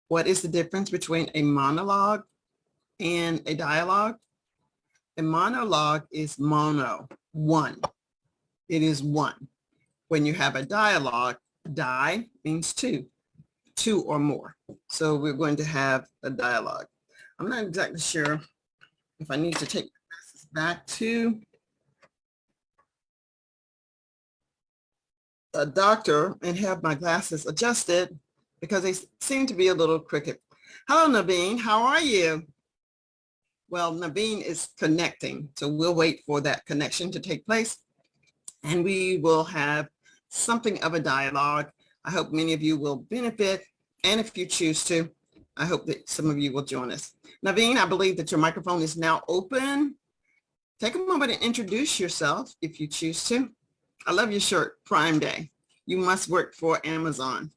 What is the difference between a monologue and a dialogue? A monologue is mono, one. It is one. When you have a dialogue, die means two or more. So we're going to have a dialogue. I'm not exactly sure if I need to take this back to a doctor and have my glasses adjusted because they seem to be a little crooked. Hello, Naveen. How are you? Well, Naveen is connecting, so we'll wait for that connection to take place, and we will have something of a dialogue. I hope many of you will benefit, and if you choose to, I hope that some of you will join us. Naveen, I believe that your microphone is now open. Take a moment and introduce yourself if you choose to. I love your shirt, Prime Day. You must work for Amazon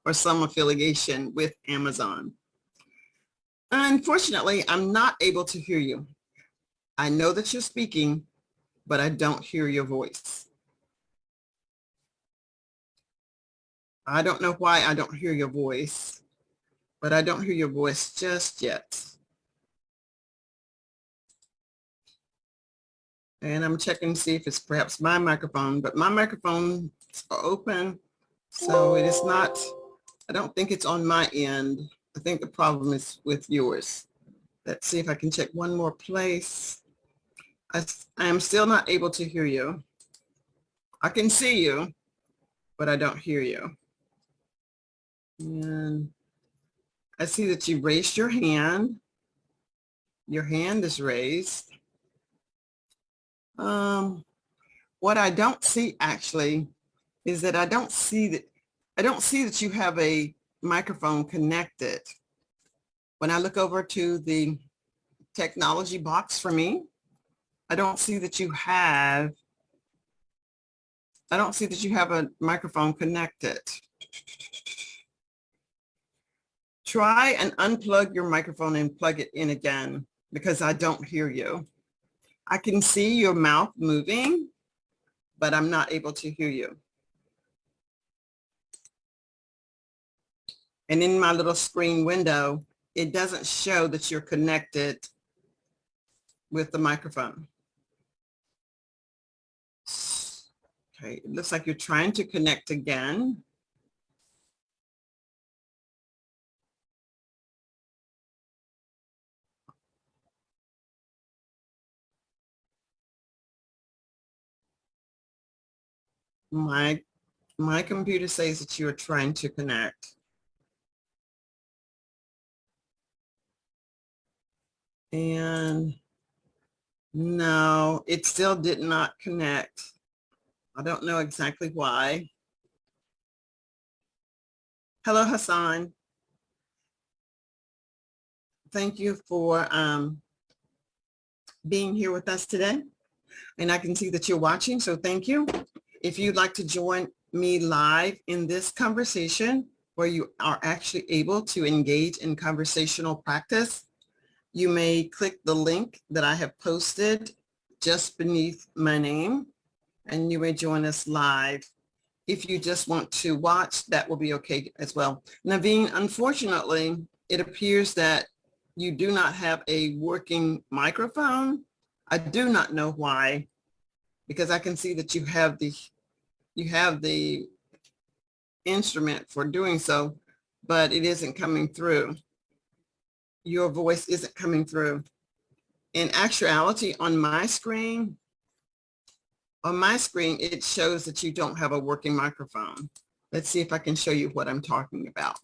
or some affiliation with Amazon. Unfortunately, I'm not able to hear you. I know that you're speaking, but I don't hear your voice. I don't know why I don't hear your voice, but I don't hear your voice just yet. And I'm checking to see if it's perhaps my microphone, but my microphones are open, so it is not, I don't think it's on my end. I think the problem is with yours. Let's see if I can check one more place. I am still not able to hear you. I can see you, but I don't hear you. And I see that you raised your hand. Your hand is raised. What I don't see actually is that I don't see that you have a microphone connected. When I look over to the technology box for me, I don't see that you have a microphone connected. Try and unplug your microphone and plug it in again because I don't hear you. I can see your mouth moving, but I'm not able to hear you. And in my little screen window, it doesn't show that you're connected with the microphone. Okay, it looks like you're trying to connect again. My computer says that you are trying to connect. And no, it still did not connect. I don't know exactly why. Hello, Hassan. Thank you for being here with us today. And I can see that you're watching, so thank you. If you'd like to join me live in this conversation where you are actually able to engage in conversational practice, you may click the link that I have posted just beneath my name, and you may join us live. If you just want to watch, that will be okay as well. Naveen, unfortunately, it appears that you do not have a working microphone. I do not know why, because I can see that you have the instrument for doing so, but it isn't coming through. Your voice isn't coming through. In actuality, on my screen, it shows that you don't have a working microphone. Let's see if I can show you what I'm talking about.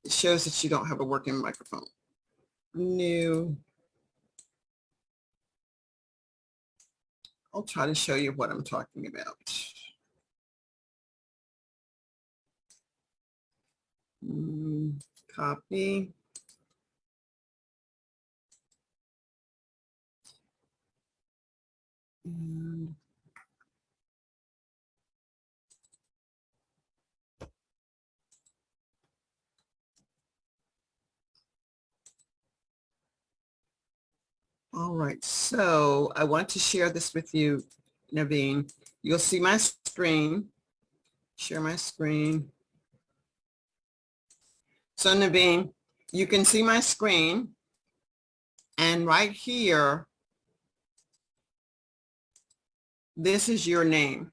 It shows that you don't have a working microphone. New. I'll try to show you what I'm talking about. Copy. And all right, so I want to share this with you, Naveen. You'll see my screen. Share my screen. So Naveen, you can see my screen, and right here, this is your name.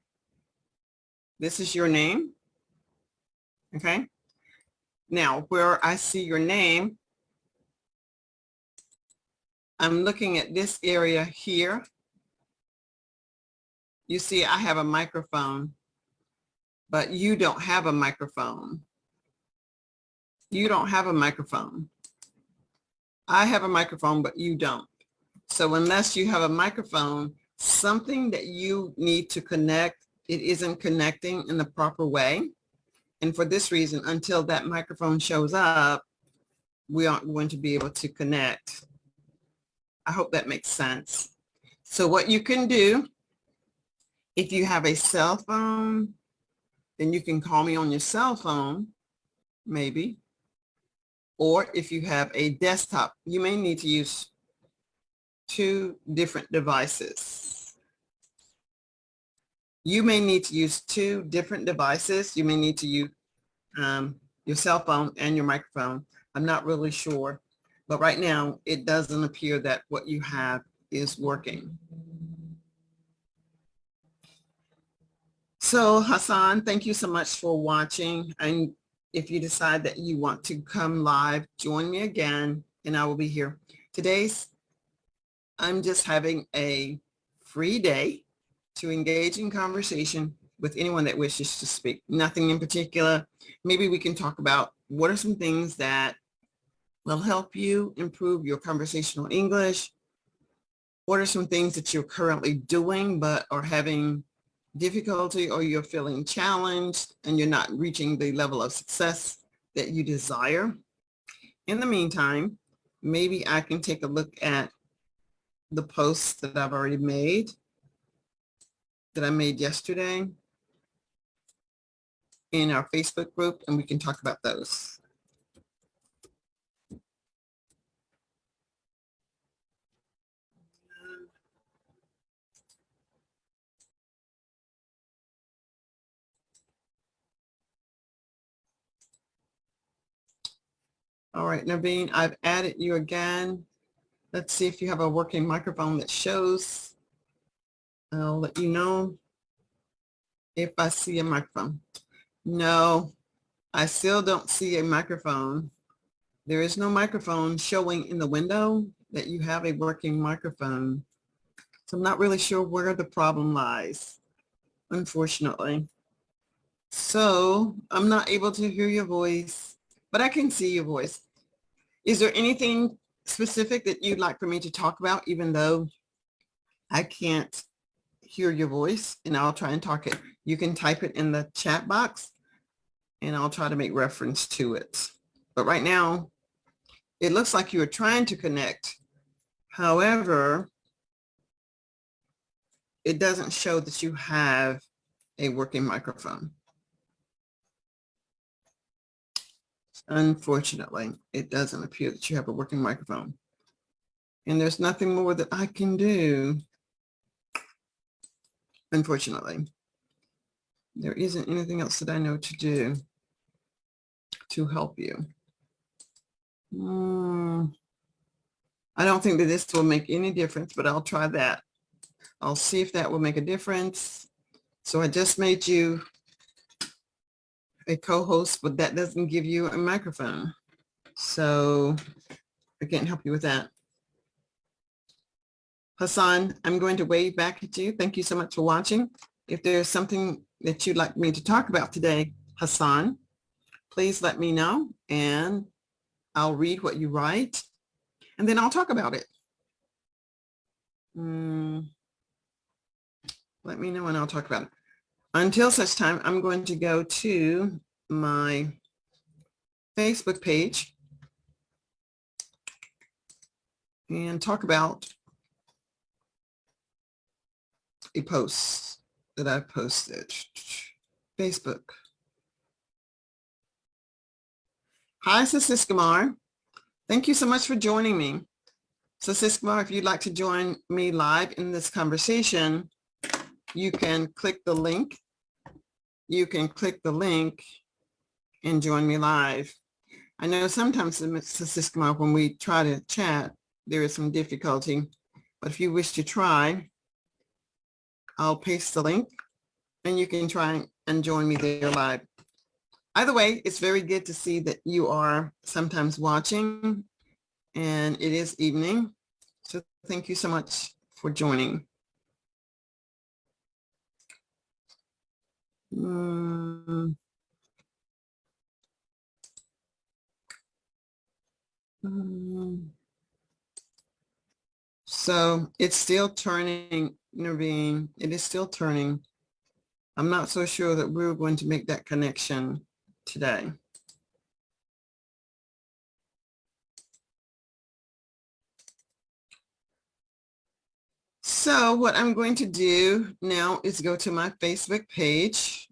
This is your name, okay? Now, where I see your name, I'm looking at this area here. You see, I have a microphone, but you don't have a microphone. You don't have a microphone. I have a microphone, but you don't. So unless you have a microphone, something that you need to connect, it isn't connecting in the proper way. And for this reason, until that microphone shows up, we aren't going to be able to connect. I hope that makes sense. So what you can do, if you have a cell phone, then you can call me on your cell phone, maybe. Or if you have a desktop, you may need to use 2 different devices. You may need to use 2 different devices. You may need to use your cell phone and your microphone. I'm not really sure, but right now it doesn't appear that what you have is working. So Hassan, thank you so much for watching. And if you decide that you want to come live, join me again and I will be here. I'm just having a free day to engage in conversation with anyone that wishes to speak. Nothing in particular. Maybe we can talk about what are some things that will help you improve your conversational English. What are some things that you're currently doing but are having difficulty, or you're feeling challenged and you're not reaching the level of success that you desire? In the meantime, maybe I can take a look at the posts that I've already made, that I made yesterday in our Facebook group, and we can talk about those. All right, Naveen, I've added you again. Let's see if you have a working microphone that shows. I'll let you know if I see a microphone. No, I still don't see a microphone. There is no microphone showing in the window that you have a working microphone. So I'm not really sure where the problem lies, unfortunately. So I'm not able to hear your voice, but I can see your voice. Is there anything specific that you'd like for me to talk about, even though I can't hear your voice? And I'll try and talk it. You can type it in the chat box and I'll try to make reference to it. But right now, it looks like you are trying to connect. However, it doesn't show that you have a working microphone. Unfortunately, it doesn't appear that you have a working microphone. And there's nothing more that I can do, unfortunately. There isn't anything else that I know to do to help you. I don't think that this will make any difference, but I'll try that. I'll see if that will make a difference. So I just made you a co-host, but that doesn't give you a microphone. So I can't help you with that. Hassan, I'm going to wave back at you. Thank you so much for watching. If there's something that you'd like me to talk about today, Hassan, please let me know and I'll read what you write and then I'll talk about it. Let me know and I'll talk about it. Until such time, I'm going to go to my Facebook page and talk about a post that I posted. Facebook. Hi, Sasis Kumar. Thank you so much for joining me. Sasis Kumar, if you'd like to join me live in this conversation, you can click the link. You can click the link and join me live. I know sometimes, Mr. Siskma, when we try to chat, there is some difficulty, but if you wish to try, I'll paste the link and you can try and join me there live. Either way, it's very good to see that you are sometimes watching, and it is evening. So thank you so much for joining. So it's still turning, Naveen. It is still turning. I'm not so sure that we're going to make that connection today. So what I'm going to do now is go to my Facebook page.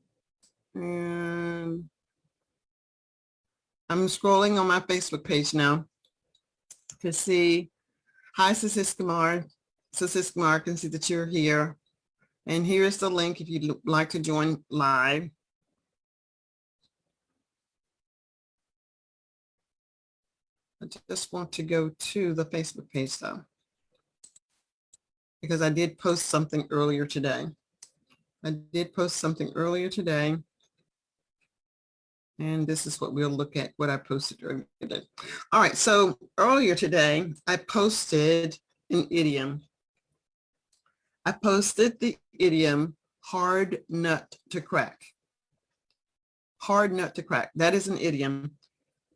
And I'm scrolling on my Facebook page now to see. Hi, Sisiskumar. Sisiskumar, I can see that you're here. And here's the link if you'd like to join live. I just want to go to the Facebook page though, because I did post something earlier today. And this is what we'll look at, what I posted earlier today. All right, so earlier today, I posted an idiom. I posted the idiom, hard nut to crack. Hard nut to crack. That is an idiom.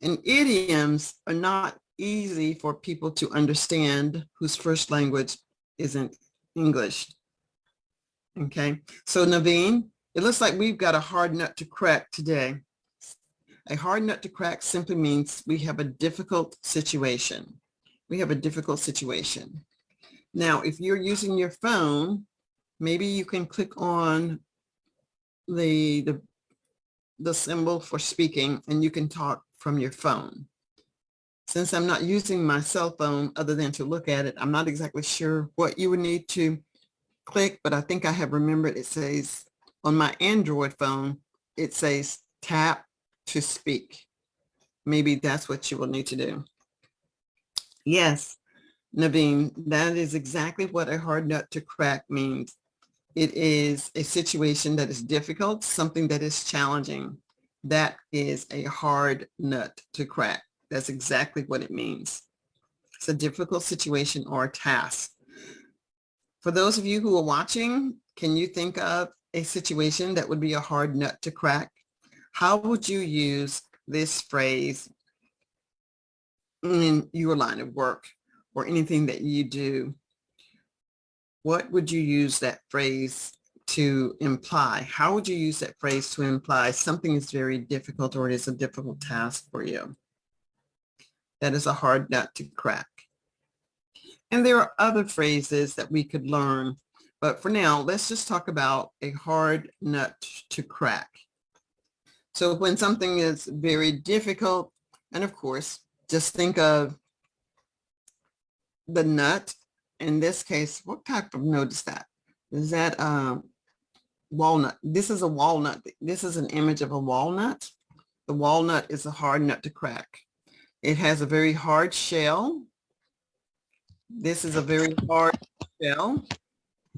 And idioms are not easy for people to understand whose first language isn't English. Okay, so Naveen, it looks like we've got a hard nut to crack today. A hard nut to crack simply means we have a difficult situation. We have a difficult situation. Now, if you're using your phone, maybe you can click on the symbol for speaking and you can talk from your phone. Since I'm not using my cell phone other than to look at it, I'm not exactly sure what you would need to click, but I think I have remembered it says on my Android phone, it says tap to speak. Maybe that's what you will need to do. Yes, Naveen, that is exactly what a hard nut to crack means. It is a situation that is difficult, something that is challenging. That is a hard nut to crack. That's exactly what it means. It's a difficult situation or a task. For those of you who are watching, can you think of a situation that would be a hard nut to crack? How would you use this phrase in your line of work or anything that you do? What would you use that phrase to imply? How would you use that phrase to imply something is very difficult or it is a difficult task for you? That is a hard nut to crack. And there are other phrases that we could learn, but for now, let's just talk about a hard nut to crack. So when something is very difficult, and of course, just think of the nut. In this case, what type of nut is that? Is that walnut? This is a walnut. This is an image of a walnut. The walnut is a hard nut to crack. It has a very hard shell. This is a very hard shell,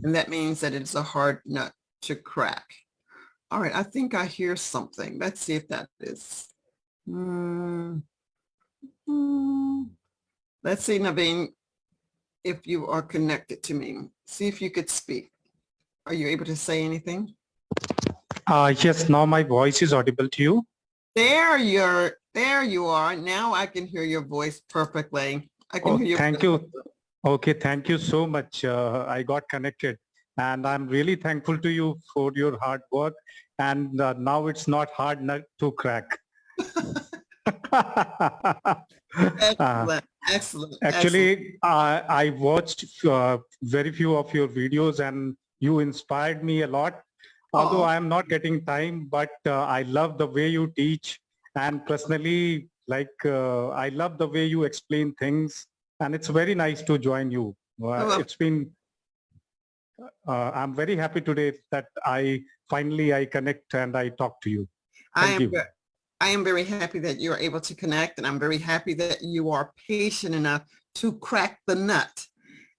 and that means that it's a hard nut to crack. All right, I think I hear something. Let's see if that is. Let's see, Naveen, if you are connected to me. See if you could speak. Are you able to say anything? Yes, now my voice is audible to you. There you are. Now I can hear your voice perfectly. I can hear you. Thank you. Okay, thank you so much. I got connected and I'm really thankful to you for your hard work. And now it's not hard nut to crack. Excellent. Actually, I watched very few of your videos and you inspired me a lot. Although I am not getting time, but I love the way you teach, and personally, I love the way you explain things, and it's very nice to join you. It's been, I'm very happy today that I finally connect and I talk to you. Thank you. I am very happy that you're able to connect, and I'm very happy that you are patient enough to crack the nut.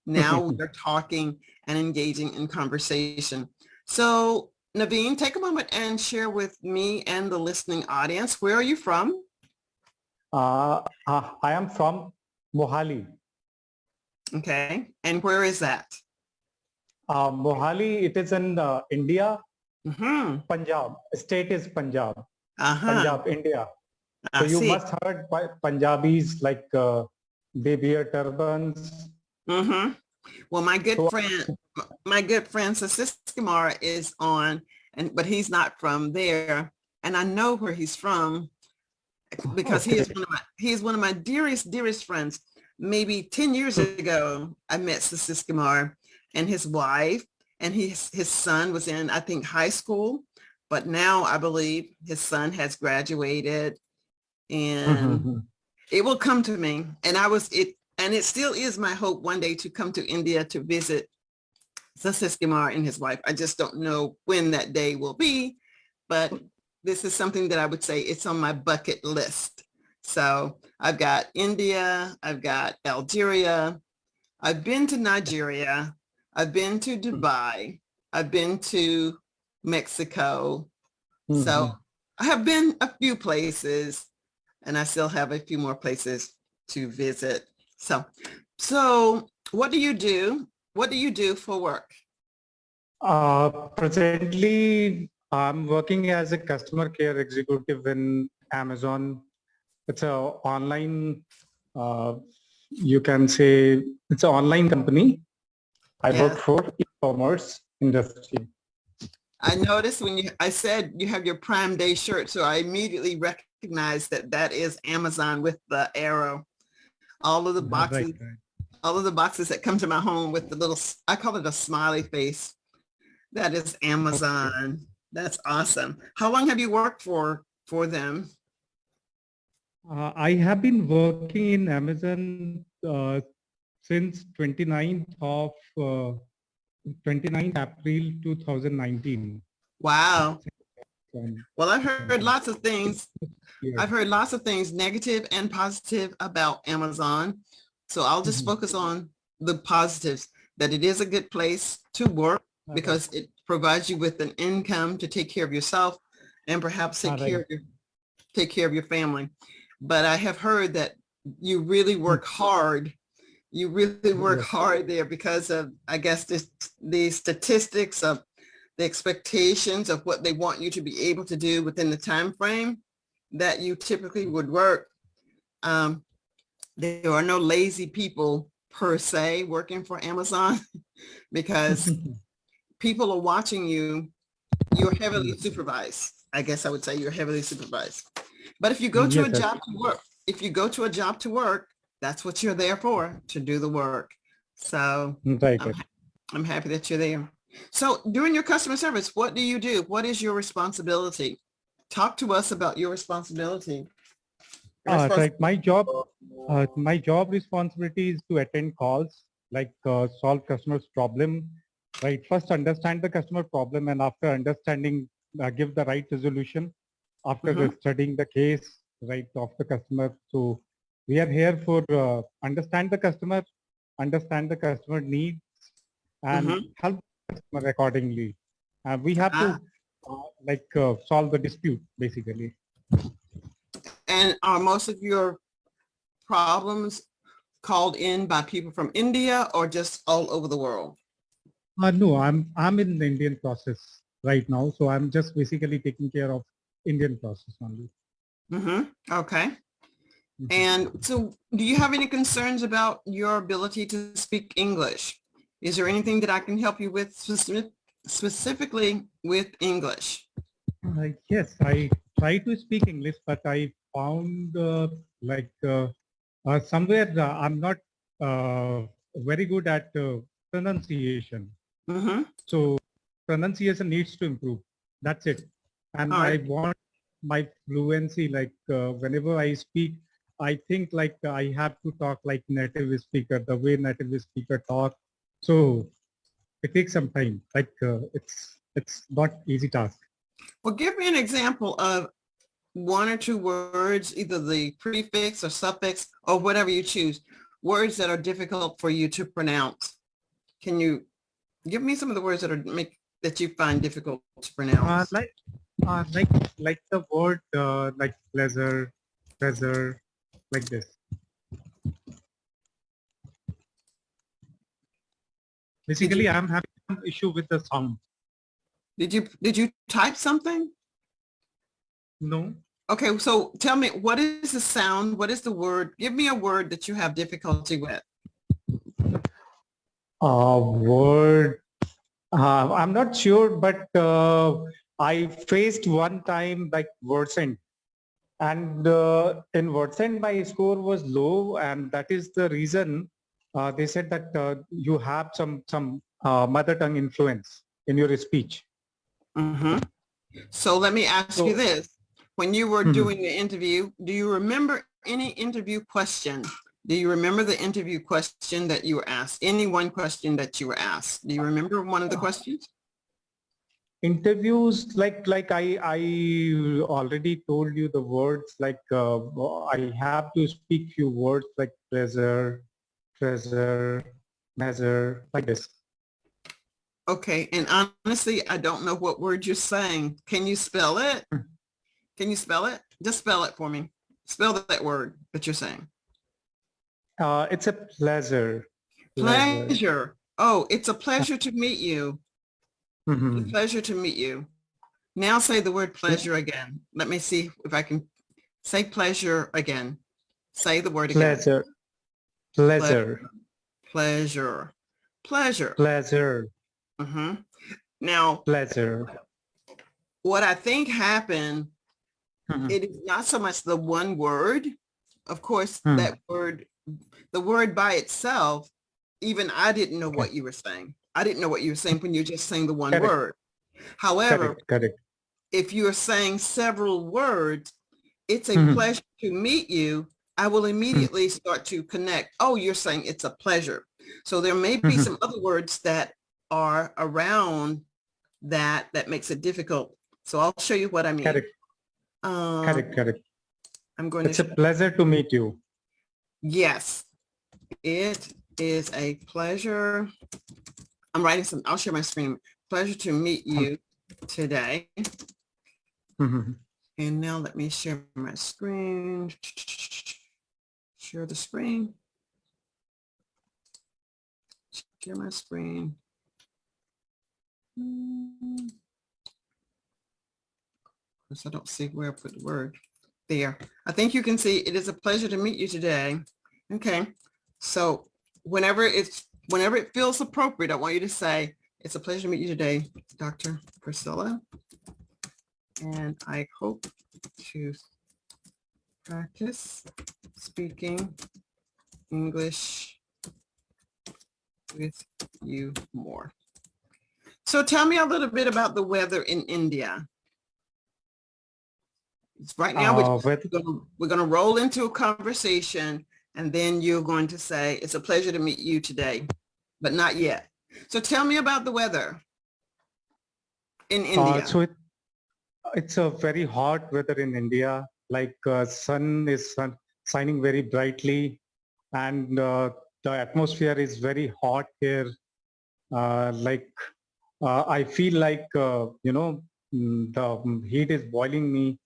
Now we're talking and engaging in conversation. So Naveen, take a moment and share with me and the listening audience, where are you from? I am from Mohali. Okay. And where is that? Mohali, it is in India, Mm-hmm. Punjab. State is Punjab. Uh-huh. Punjab, India. So I you see. must heard Punjabis like they wear turbans. Mm-hmm. Well, my good So friend Sasis Kumar is on, but he's not from there. And I know where he's from because okay. he is one of my dearest friends. Maybe 10 years ago, I met Sasis Kumar and his wife, and his son was in, I think, high school. But now I believe his son has graduated, and it will come to me. And it still is my hope one day to come to India to visit Sasis Kumar and his wife. I just don't know when that day will be, but this is something that I would say it's on my bucket list. So I've got India, I've got Algeria, I've been to Nigeria, I've been to Dubai, I've been to Mexico. So I have been a few places, and I still have a few more places to visit. So what do you do? What do you do for work? Presently, I'm working as a customer care executive in Amazon. It's a online, you can say it's an online company. I work for e-commerce industry. I noticed when I said you have your Prime Day shirt, so I immediately recognized that is Amazon with the arrow. All of the boxes, all of the boxes that come to my home with the little, I call it a smiley face. That is Amazon. Okay. That's awesome. How long have you worked for them? I have been working in Amazon since 29th April 2019. Wow. Well, I've heard lots of things. I've heard lots of things, negative and positive, about Amazon. So I'll just focus on the positives, that it is a good place to work because it provides you with an income to take care of yourself and perhaps take care of your family. But I have heard that you really work hard. You really work hard there because of, I guess, the statistics of the expectations of what they want you to be able to do within the time frame that you typically would work. There are no lazy people per se working for Amazon because people are watching you. You're heavily supervised. I guess I would say you're heavily supervised. But if you go to a job to work, that's what you're there for, to do the work. So I'm happy that you're there. So during your customer service, what do you do? What is your responsibility? Talk to us about your responsibility. Right. My job responsibility is to attend calls, like solve customers' problem. Right. First, understand the customer problem, and after understanding, give the right resolution. After studying the case, right, of the customer. So we are here for understand the customer needs, and help the customer accordingly. We have to solve the dispute basically. And are most of your problems called in by people from India or just all over the world? No, I'm in the Indian process right now, so I'm just basically taking care of Indian process only. Okay. And so do you have any concerns about your ability to speak English? Is there anything that I can help you with specifically with English? Yes, I try to speak English, but I found somewhere I'm not very good at pronunciation. So pronunciation needs to improve. That's it. And I want my fluency, whenever I speak, I think I have to talk like native speaker, the way native speaker talk. So it takes some time. It's not easy task. Well, give me an example of one or two words, either the prefix or suffix or whatever you choose, words that are difficult for you to pronounce. Can you give me some of the words that you find difficult to pronounce? Uh, like the word like pleasure, like this. Basically, I'm having some issue with the sound. Did you type something? No. Okay, so tell me, what is the sound? What is the word? Give me a word that you have difficulty with. Word. I'm not sure, but I faced one time like Wordcent, and in Wordcent my score was low, and that is the reason they said that you have some mother tongue influence in your speech. Mm-hmm. So let me ask you this. When you were doing the interview, do you remember any interview question? Do you remember the interview question that you were asked? Any one question that you were asked? Do you remember one of the questions? Interviews, like I already told you the words, like I have to speak few words like treasure, measure, like this. Okay, and honestly, I don't know what word you're saying. Can you spell it? Can you spell it? Just spell it for me. Spell that word that you're saying. It's a pleasure. Pleasure. Oh, it's a pleasure to meet you. Mm-hmm. It's a pleasure to meet you. Now say the word pleasure again. Let me see if I can say pleasure again. Say the word again. Pleasure. Pleasure. Pleasure. Pleasure. Mm-hmm. Now, pleasure. What I think happened, it is not so much the one word. Of course, that word, the word by itself, even I didn't know what you were saying. I didn't know what you were saying when you're just saying the one word. However, if you're saying several words, it's a pleasure to meet you. I will immediately start to connect. Oh, you're saying it's a pleasure. So there may be some other words that are around that makes it difficult. So I'll show you what I mean. Correct. I'm going It's a pleasure to meet you. Yes, it is a pleasure. I'm writing some, I'll share my screen. Pleasure to meet you today. And now let me share my screen. Share the screen. Share my screen. Because I don't see where I put the word. There. I think you can see it is a pleasure to meet you today. Okay. So whenever it feels appropriate, I want you to say, it's a pleasure to meet you today, Dr. Priscilla. And I hope to practice speaking English with you more. So tell me a little bit about the weather in India. Right now, we're going to roll into a conversation, and then you're going to say, it's a pleasure to meet you today, but not yet. So tell me about the weather in India. So it's a very hot weather in India. Like sun is shining very brightly, and the atmosphere is very hot here. I feel like, the heat is boiling me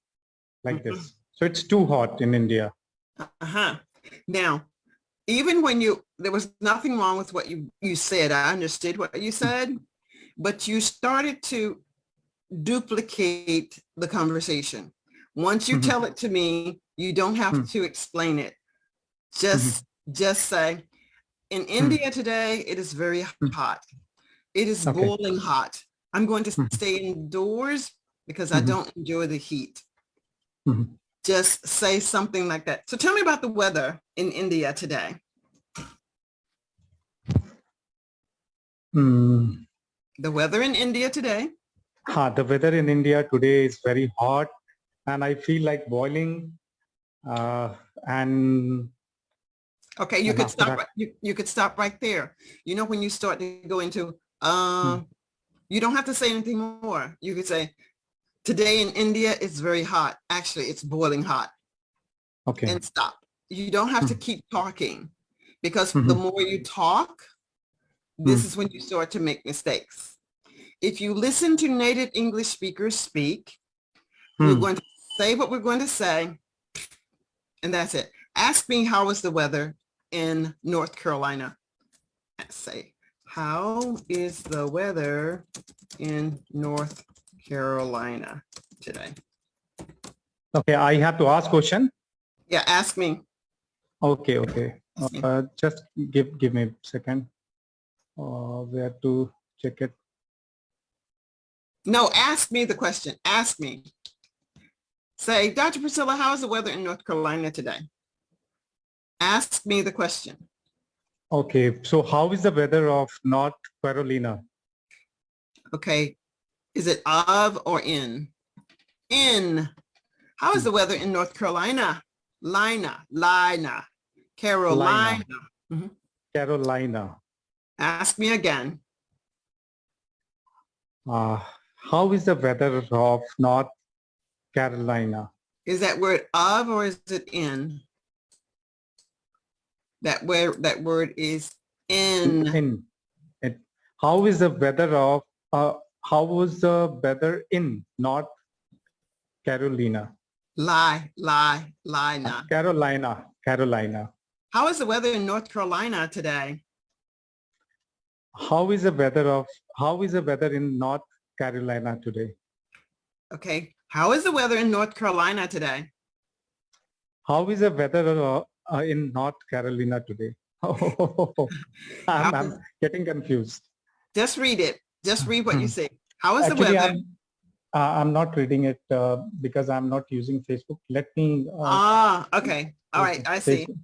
like this. So it's too hot in India. Now, even when there was nothing wrong with what you said. I understood what you said, but you started to duplicate the conversation. Once you tell it to me, you don't have to explain it. Just say, in India today, it is very hot. It is boiling hot. I'm going to stay indoors because I don't enjoy the heat. Just say something like that. So tell me about the weather in India today. The weather in India today. The weather in India today is very hot, and I feel like boiling. And okay, you could stop. You could stop right there. You know, when you start to go into, you don't have to say anything more. You could say, Today in India, it's very hot. Actually, it's boiling hot. Okay. And stop. You don't have to keep talking, because the Mhm. more you talk, this is when you start to make mistakes. If you listen to native English speakers speak, we're Hmm. going to say what we're going to say, and that's it. Ask me, how is the weather in North Carolina? Let's say, how is the weather in North Carolina today? Okay, I have to ask question. Yeah, ask me. Okay, okay. Ask me. Just give me a second. Where to check it? No, ask me the question. Ask me. Say, Dr. Priscilla, how is the weather in North Carolina today? Ask me the question. Okay, so how is the weather of North Carolina? Okay. Is it of or in? In. How is the weather in North Carolina? Lina. Carolina. Mhm. Carolina. Ask me again. Uh, how is the weather of North Carolina? Is that word of or is it in? That word is in. In it. How is the weather of how was the weather in North Carolina? Lina. Carolina. How is the weather in North Carolina today? How is the weather in North Carolina today? Okay. How is the weather in North Carolina today? How is the weather in North Carolina today? How I'm is, getting confused. just read it. Just read what you Hmm. see. How is the Actually, weather? I'm not reading it because I'm not using Facebook. Let me Okay. All right. I see. Facebook.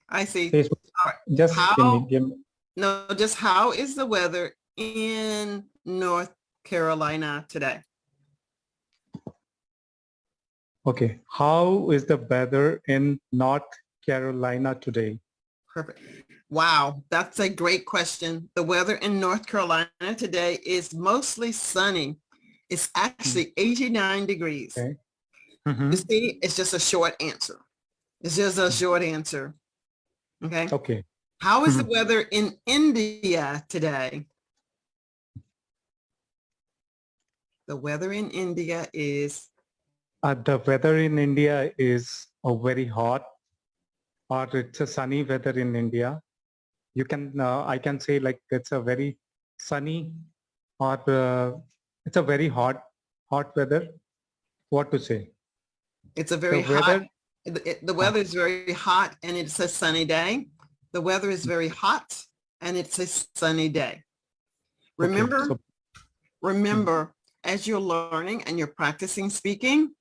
I see. Facebook. All right. Just How, give me. no, just how is the weather in North Carolina today? Okay. How is the weather in North Carolina today? Perfect. Wow, that's a great question. The weather in North Carolina today is mostly sunny. It's actually 89 degrees. Okay. You Mhm. see, it's just a short answer. It's just a short answer. Okay. Okay. How is the Mhm. weather in India today? The weather in India is, The weather in India is very hot, or it's a sunny weather in India. You can, I can say like it's a very sunny, or it's a very hot weather. What to say? it's a The very hot, weather. the Uh, weather is very hot and it's a sunny day. The weather is very hot and it's a sunny day. okay. Remember, So mm, remember, as you're learning and you're practicing speaking,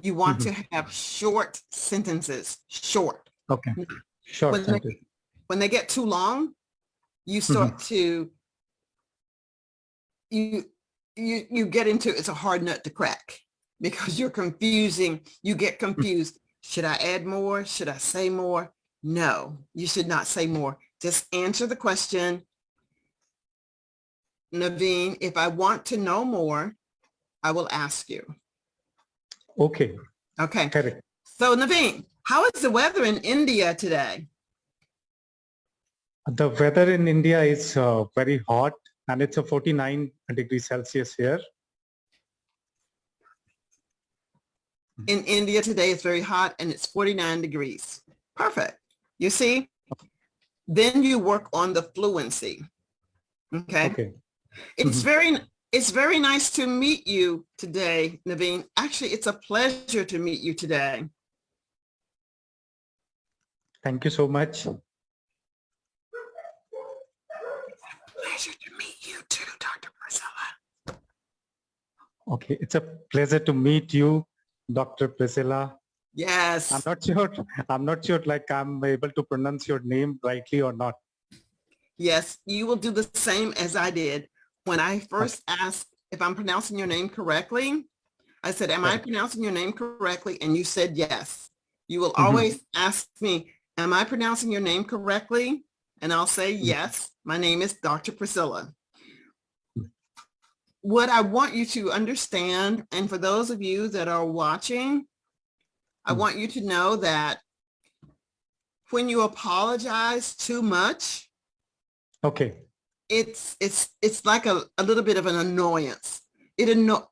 you want mhm. to have short sentences, short. Okay. Short When they, sentence. when they get too long, you Mhm. start to, you, you get into, it's a hard nut to crack because you're confusing, you get confused. Should I add more? Should I say more? No, you should not say more. Just answer the question. Naveen, if I want to know more, I will ask you. Okay. Okay. Correct. So Naveen, how is the weather in India today? The weather in India is very hot, and it's a 49 degrees Celsius here. In India today, it's very hot and it's 49 degrees. Perfect. You see, then you work on the fluency. Okay. Okay. It's Mhm. very, it's very nice to meet you today, Naveen. Actually, it's a pleasure to meet you today. Thank you so much. Pleasure to meet you too, Dr. Priscilla. Okay. It's a pleasure to meet you, Dr. Priscilla. I'm Yes. not sure. I'm not sure like I'm able to pronounce your name rightly or not. Yes, you will do the same as I did. When I Okay. first asked if I'm pronouncing your name correctly, I said, am I Correct. pronouncing your name correctly? And you said yes. You will Mhm. always ask me, am I pronouncing your name correctly? And I'll say, yes, my name is Dr. Priscilla. what I want you to understand, and for those of you that are watching, I want you to know that when you apologize too much, Okay. it's like a little bit of an annoyance.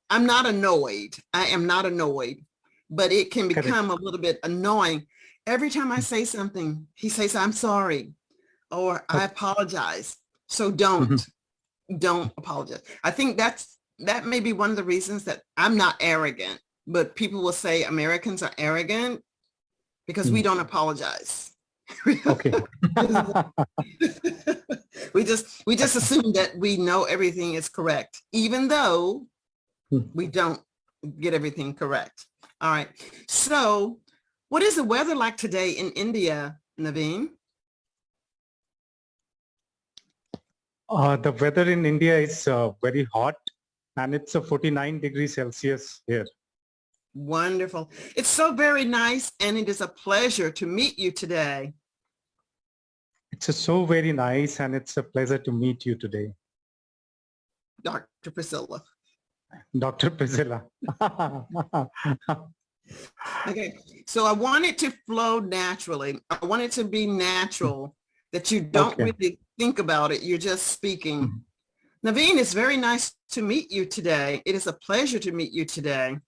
I'm not annoyed. I am not annoyed, but it can Correct. become a little bit annoying. Every time I say something, he says, I'm sorry, or I Okay. apologize. So Mhm. don't apologize. I think that may be one of the reasons that I'm not arrogant, but people will say Americans are arrogant because we Mhm. don't apologize. Okay. We just assume that we know everything is correct, even though Mhm. we don't get everything correct. All right. So what is the weather like today in India, Naveen? The weather in India is very hot, and it's a 49 degrees Celsius here. Wonderful. It's so very nice, and it is a pleasure to meet you today. It's so very nice, and it's a pleasure to meet you today, Dr. Priscilla. Dr. Priscilla. Okay, so I want it to flow naturally. I want it to be natural, that you don't Okay. really think about it. You're just speaking. Mhm. Naveen, it's very nice to meet you today. It is a pleasure to meet you today.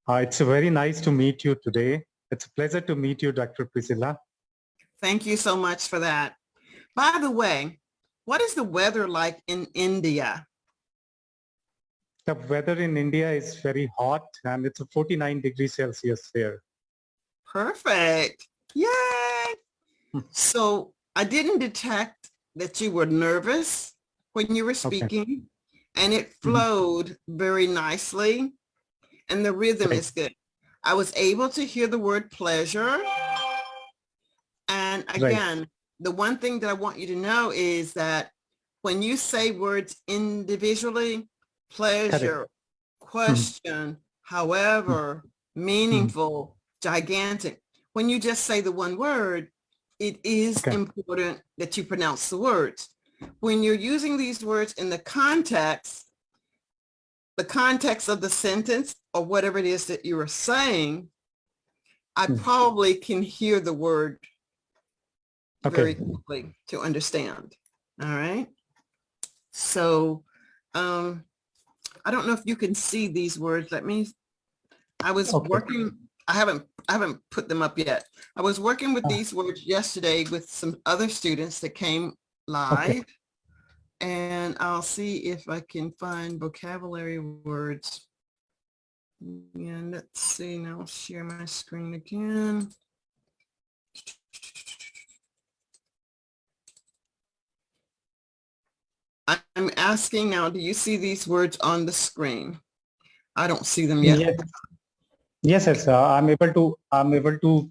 It's very nice to meet you today. It's a pleasure to meet you, Dr. Priscilla. Thank you so much for that. By the way, what is the weather like in India? The weather in India is very hot, and it's a 49 degrees Celsius here. Perfect. Yay. So I didn't detect that you were nervous when you were Okay. speaking, and it Mhm. flowed very nicely, and the rhythm Great. is good. I was able to hear the word pleasure. And Right. again, the one thing that I want you to know is that when you say words individually, Correct. pleasure, Mhm. question, however, Mhm. meaningful, gigantic, when you just say the one word, it is Okay. important that you pronounce the words. When you're using these words in the context of the sentence or whatever it is that you are saying, I Mhm. probably can hear the word very Okay. quickly to understand. All right. So I don't know if you can see these words. I was Okay. working, I haven't put them up yet. I was working with Ah, these words yesterday with some other students that came okay. live, and I'll see if I can find vocabulary words. And let's see, now I'll share my screen again. I'm asking now, do you see these words on the screen? I don't see them yet. Yes. Yes, yes. I'm able to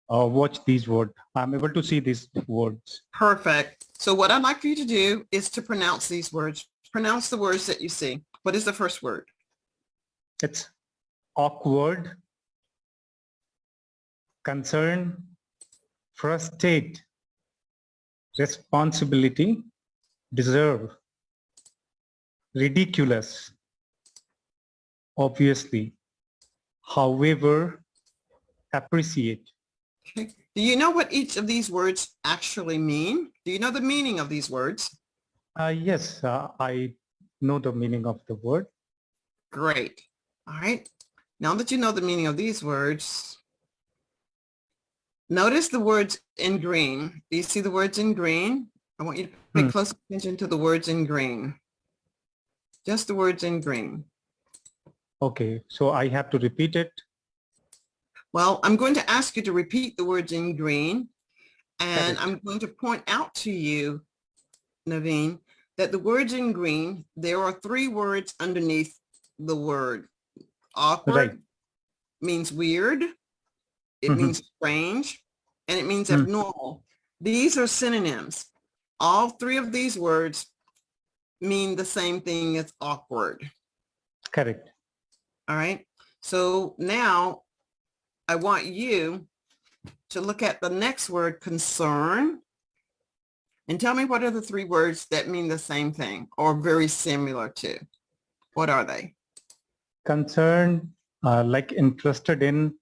watch these words. I'm able to see these words. Perfect. So what I'd like for you to do is to pronounce these words. Pronounce the words that you see. What is the first word? It's awkward, concern, frustrate, responsibility, deserve, ridiculous, obviously, however, appreciate. Okay. Do you know what each of these words actually mean? Do you know the meaning of these words? Yes, I know the meaning of the word. Great. All right. Now that you know the meaning of these words, notice the words in green. Do you see the words in green? I want you to pay Hmm. close attention to the words in green. Just the words in green. Okay, so I have to repeat it. Well, I'm going to ask you to repeat the words in green, and Correct. I'm going to point out to you, Naveen, that the words in green, there are three words underneath the word. Right. Awkward means weird, it Mhm. means strange, and it means Hmm. abnormal. These are synonyms. All three of these words mean the same thing as awkward. Correct. All right. So now I want you to look at the next word, concern. And tell me, what are the three words that mean the same thing or very similar to? What are they? Concerned, like interested in,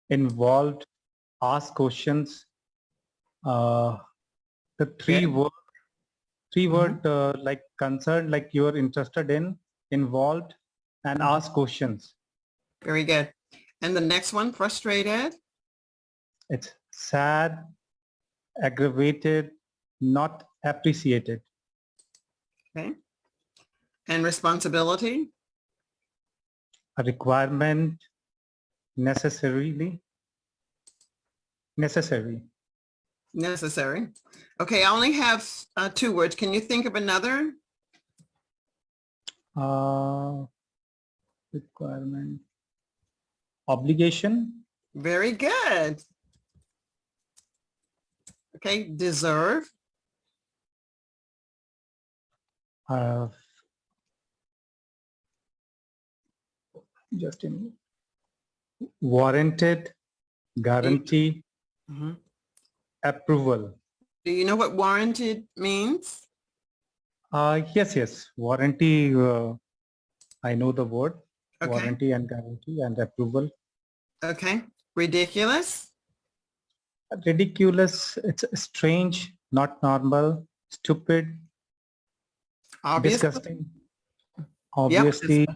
involved, ask questions. The three Good. word, three Mhm. word like concerned, like you're interested in, involved, and ask questions. Very good. And the next one, frustrated. It's sad, aggravated, not appreciated. Okay. And responsibility. A requirement, necessarily, necessary. Necessary. Okay, I only have two words. Can you think of another? Uh, requirement, obligation, Very good. Okay, deserve. uh, just in warranted, guarantee, Mhm. approval. Do you know what warranted means? Yes, yes, warranty. I know the word, Okay, warranty and guarantee and approval. okay. Ridiculous. Ridiculous, it's strange, not normal, stupid, Obviously. disgusting, Yep. obviously,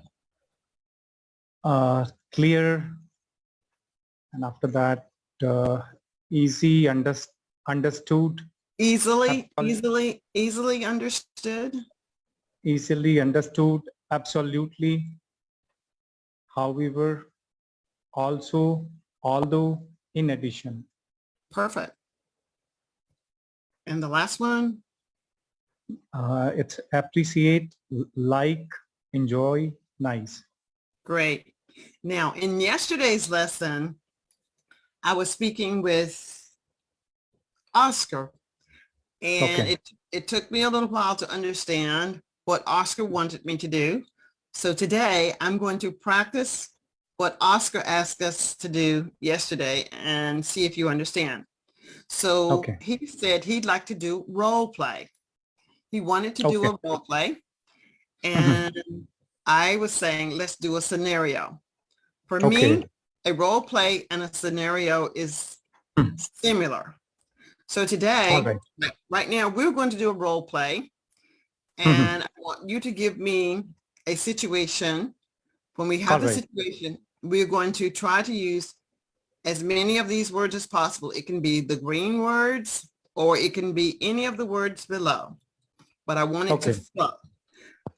clear, and after that, easy, understood, Easily, absol- easily understood. easily understood, absolutely, however, also, although, in addition. Perfect. And the last one, It's appreciate, like, enjoy, nice. great. Now, in yesterday's lesson, I was speaking with Oscar, and Okay, it took me a little while to understand what Oscar wanted me to do. So today I'm going to practice what Oscar asked us to do yesterday and see if you understand. So okay, he said he'd like to do role play. He wanted to do okay. a role play, Mhm. and I was saying, let's do a scenario. For me, Okay. a role play and a scenario is Hmm. similar. So All today, right. right now, we're going to do a role play, Mhm. and I want you to give me a situation. When we All have the right. situation, we're going to try to use as many of these words as possible. It can be the green words or it can be any of the words below, but I want it to Okay. flow.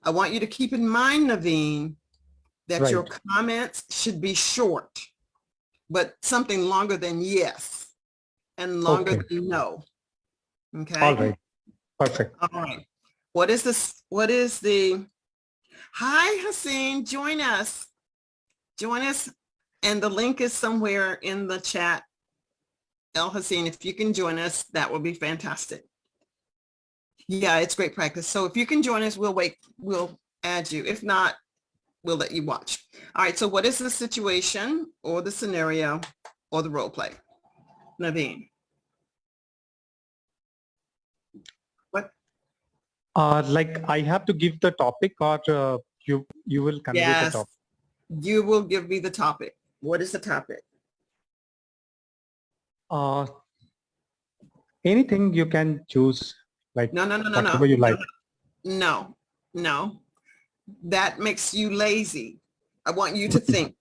I want you to keep in mind, Naveen, that your Right. comments should be short, but something longer than yes and longer Okay. than no. All Okay. right. Perfect. All right. What is this? What is the, hi, Haseen, join us. Join us. And the link is somewhere in the chat. El Haseen, if you can join us, that would be fantastic. Yeah, it's great practice. So if you can join us, we'll add you. If not, we'll let you watch. All right. So what is the situation or the scenario or the role play? Naveen. What? Like I have to give the topic or you will convey the Yes, topic. you will give me the topic. What is the topic? Uh, anything you can choose, like No, no, no, no, whatever no, you no, like. no, no. That makes you lazy. I want you to think.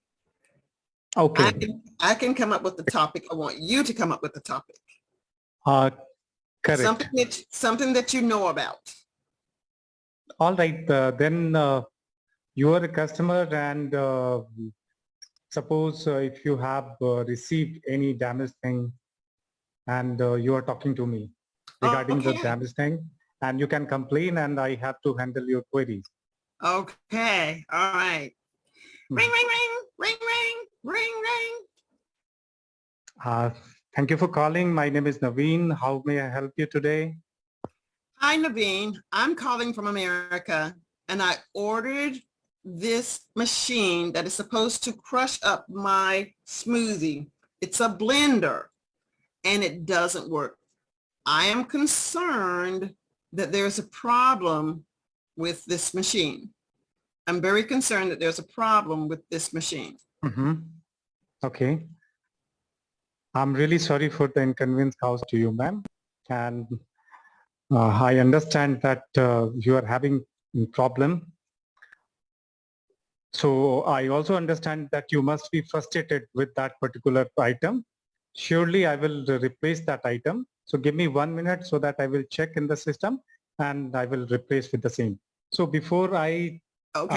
Okay. I can come up with the topic. I want you to come up with the topic. Uh, correct. Something that you know about. All right. Then you are a customer and suppose if you have received any damaged thing and you are talking to me regarding the Okay. damaged thing and you can complain and I have to handle your queries. Okay. All right. Ring, Mhm. ring, ring, ring, ring, ring, ring. Uh, thank you for calling. My name is Naveen. How may I help you today? Hi, Naveen. I'm calling from America, and I ordered this machine that is supposed to crush up my smoothie. It's a blender, and it doesn't work. I am concerned that there's a problem with this machine. I'm very concerned that there's a problem with this machine. Okay. I'm really sorry for the inconvenience caused to you, ma'am. And I understand that you are having a problem. So I also understand that you must be frustrated with that particular item. Surely I will replace that item. So give me 1 minute so that I will check in the system and I will replace with the same. So before I Okay,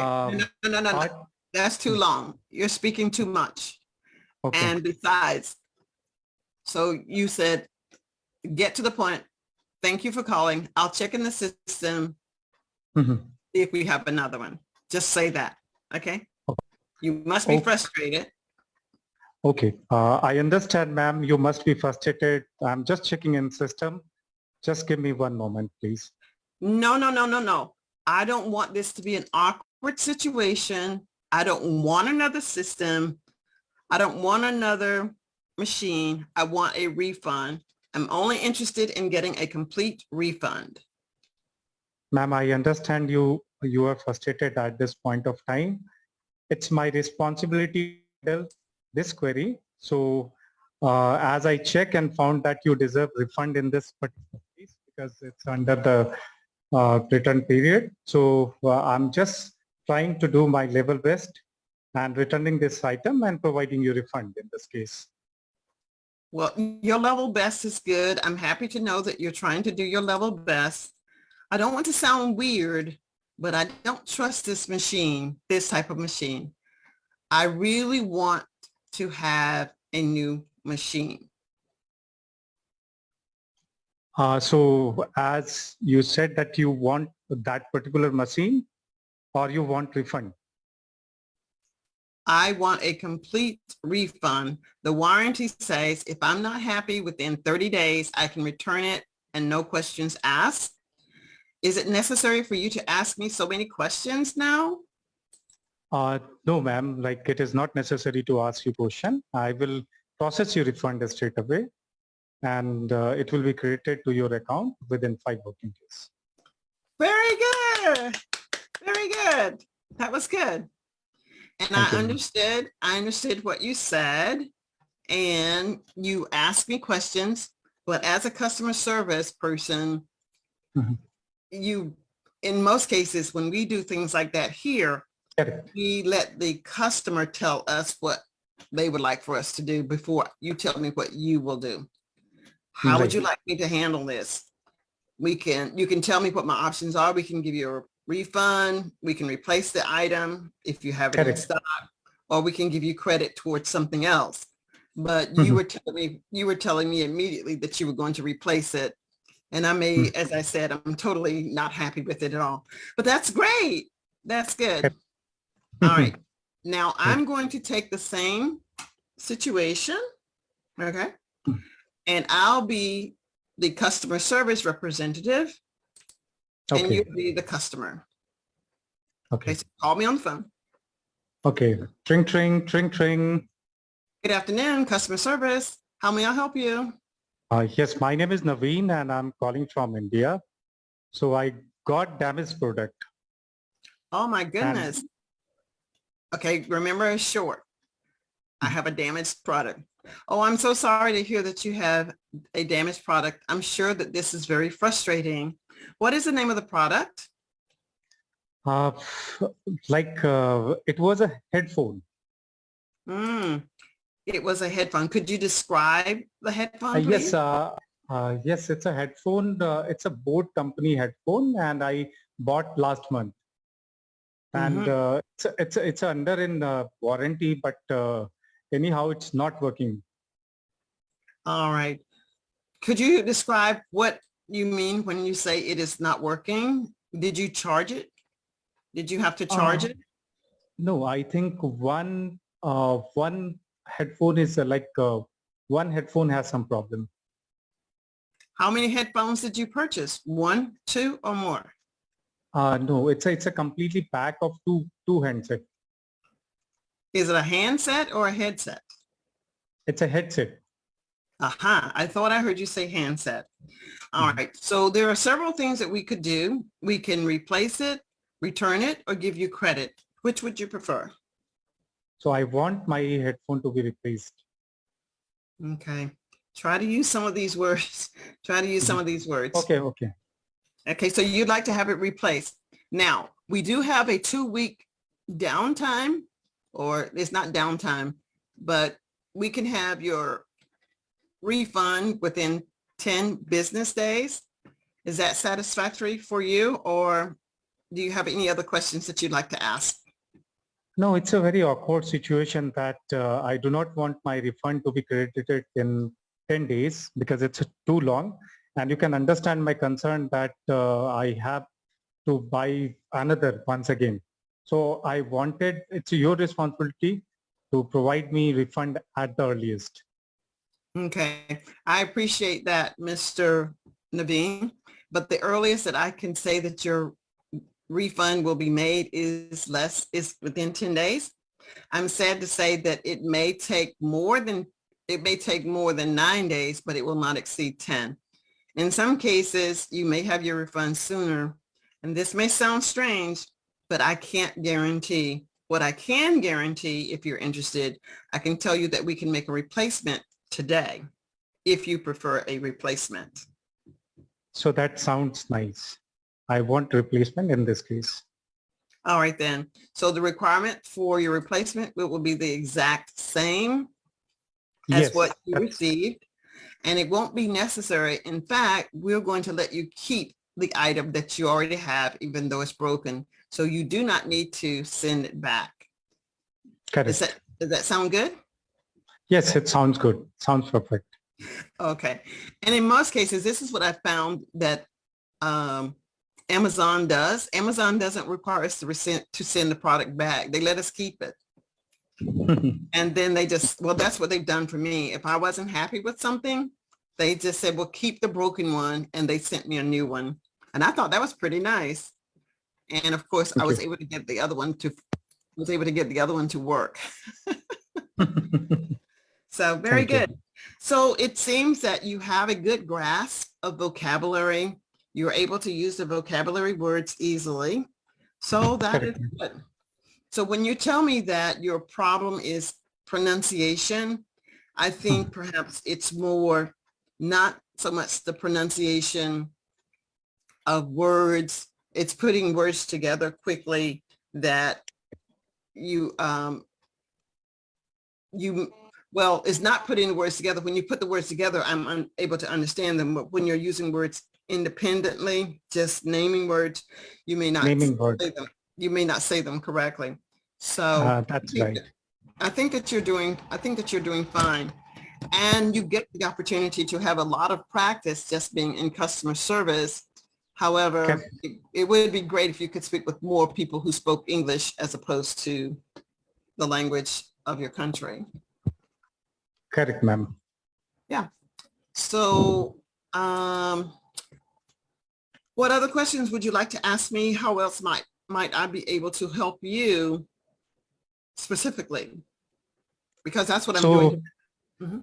no. That's too long. You're speaking too much. Okay. And besides, so you said, get to the point. Thank you for calling. I'll check in the system. See if we have another one. Just say that. Okay. You must be frustrated. Okay. I understand, ma'am. You must be frustrated. I'm just checking in system. Just give me 1 moment, please. No. I don't want this to be an awkward situation. I don't want another system. I don't want another machine. I want a refund. I'm only interested in getting a complete refund. Ma'am, I understand you are frustrated at this point of time. It's my responsibility to handle this query. So as I check and found that you deserve refund in this particular case because it's under the return period. So I'm just trying to do my level best and returning this item and providing you refund in this case. Well, your level best is good. I'm happy to know that you're trying to do your level best. I don't want to sound weird, but I don't trust this machine, this type of machine. I really want to have a new machine. So as you said that you want that particular machine or you want refund? I want a complete refund. The warranty says if I'm not happy within 30 days, I can return it and no questions asked. Is it necessary for you to ask me so many questions now? No, ma'am, like it is not necessary to ask you question. I will process your refund straight away and it will be credited to your account within 5 working days. Very good. Very good. That was good. And I understood what you said and you asked me questions, but as a customer service person, you, in most cases, when we do things like that here, we let the customer tell us what they would like for us to do before you tell me what you will do. How would you like me to handle this? You can tell me what my options are. We can give you a refund. We can replace the item if you have it in stock, or we can give you credit towards something else. But you were telling me immediately that you were going to replace it. And as I said, I'm totally not happy with it at all. But that's great. That's good. All right. Now I'm going to take the same situation, okay? And I'll be the customer service representative and you'll be the customer. Okay, so call me on the phone. Okay, tring, tring, tring, tring. Good afternoon, customer service. How may I help you? Yes, my name is Naveen and I'm calling from India. So I got damaged product. Oh my goodness. Okay, remember it's short. I have a damaged product. Oh, I'm so sorry to hear that you have a damaged product. I'm sure that this is very frustrating. What is the name of the product? It was a headphone. It was a headphone. Could you describe the headphone, please? Yes, it's a headphone. It's a Bose company headphone and I bought last month. And it's under in warranty, but anyhow, it's not working. All right. Could you describe what you mean when you say it is not working? Did you charge it? Did you have to charge it? No, I think one headphone is one headphone has some problem. How many headphones did you purchase? 1, 2, or more? No, it's a completely pack of two handsets. Is it a handset or a headset? It's a headset. Aha, I thought I heard you say handset. All right, so there are several things that we could do. We can replace it, return it, or give you credit. Which would you prefer? So I want my headphone to be replaced. Okay, try to use some of these words. Try to use some of these words. Okay, okay. Okay, so you'd like to have it replaced. Now, we do have a 2-week downtime, or it's not downtime, but we can have your refund within 10 business days. Is that satisfactory for you, or do you have any other questions that you'd like to ask? No, it's a very awkward situation that I do not want my refund to be credited in 10 days because it's too long. And you can understand my concern that I have to buy another once again. So I wanted, it's your responsibility to provide me refund at the earliest. Okay, I appreciate that, Mr. Naveen, but the earliest that I can say that your refund will be made is within 10 days. I'm sad to say that it may take more than 9 days, but it will not exceed 10. In some cases, you may have your refund sooner, and this may sound strange, but I can't guarantee. What I can guarantee, if you're interested, I can tell you that we can make a replacement today if you prefer a replacement. So that sounds nice. I want replacement in this case. All right then. So the requirement for your replacement will be the exact same as what you received, and it won't be necessary. In fact, we're going to let you keep the item that you already have, even though it's broken. So you do not need to send it back. Correct. Does that sound good? Yes, it sounds good. Sounds perfect. Okay. And in most cases, this is what I found that Amazon does. Amazon doesn't require us to send the product back. They let us keep it. And then they just, well, that's what they've done for me. If I wasn't happy with something, they just said, well, keep the broken one. And they sent me a new one. And I thought that was pretty nice. And of course, I was able to get the other one to work. So very good. So it seems that you have a good grasp of vocabulary. You're able to use the vocabulary words easily. So that is good. So when you tell me that your problem is pronunciation, I think perhaps it's more not so much the pronunciation of words. It's putting words together quickly that well, it's not putting the words together. When you put the words together, I'm unable to understand them. But when you're using words independently, just naming words, you may not say them. You may not say them correctly. So that's right. I think that you're doing fine. And you get the opportunity to have a lot of practice just being in customer service. However, it would be great if you could speak with more people who spoke English as opposed to the language of your country. Correct, ma'am. Yeah. So what other questions would you like to ask me? How else might I be able to help you specifically? Because that's what I'm doing. Mm-hmm.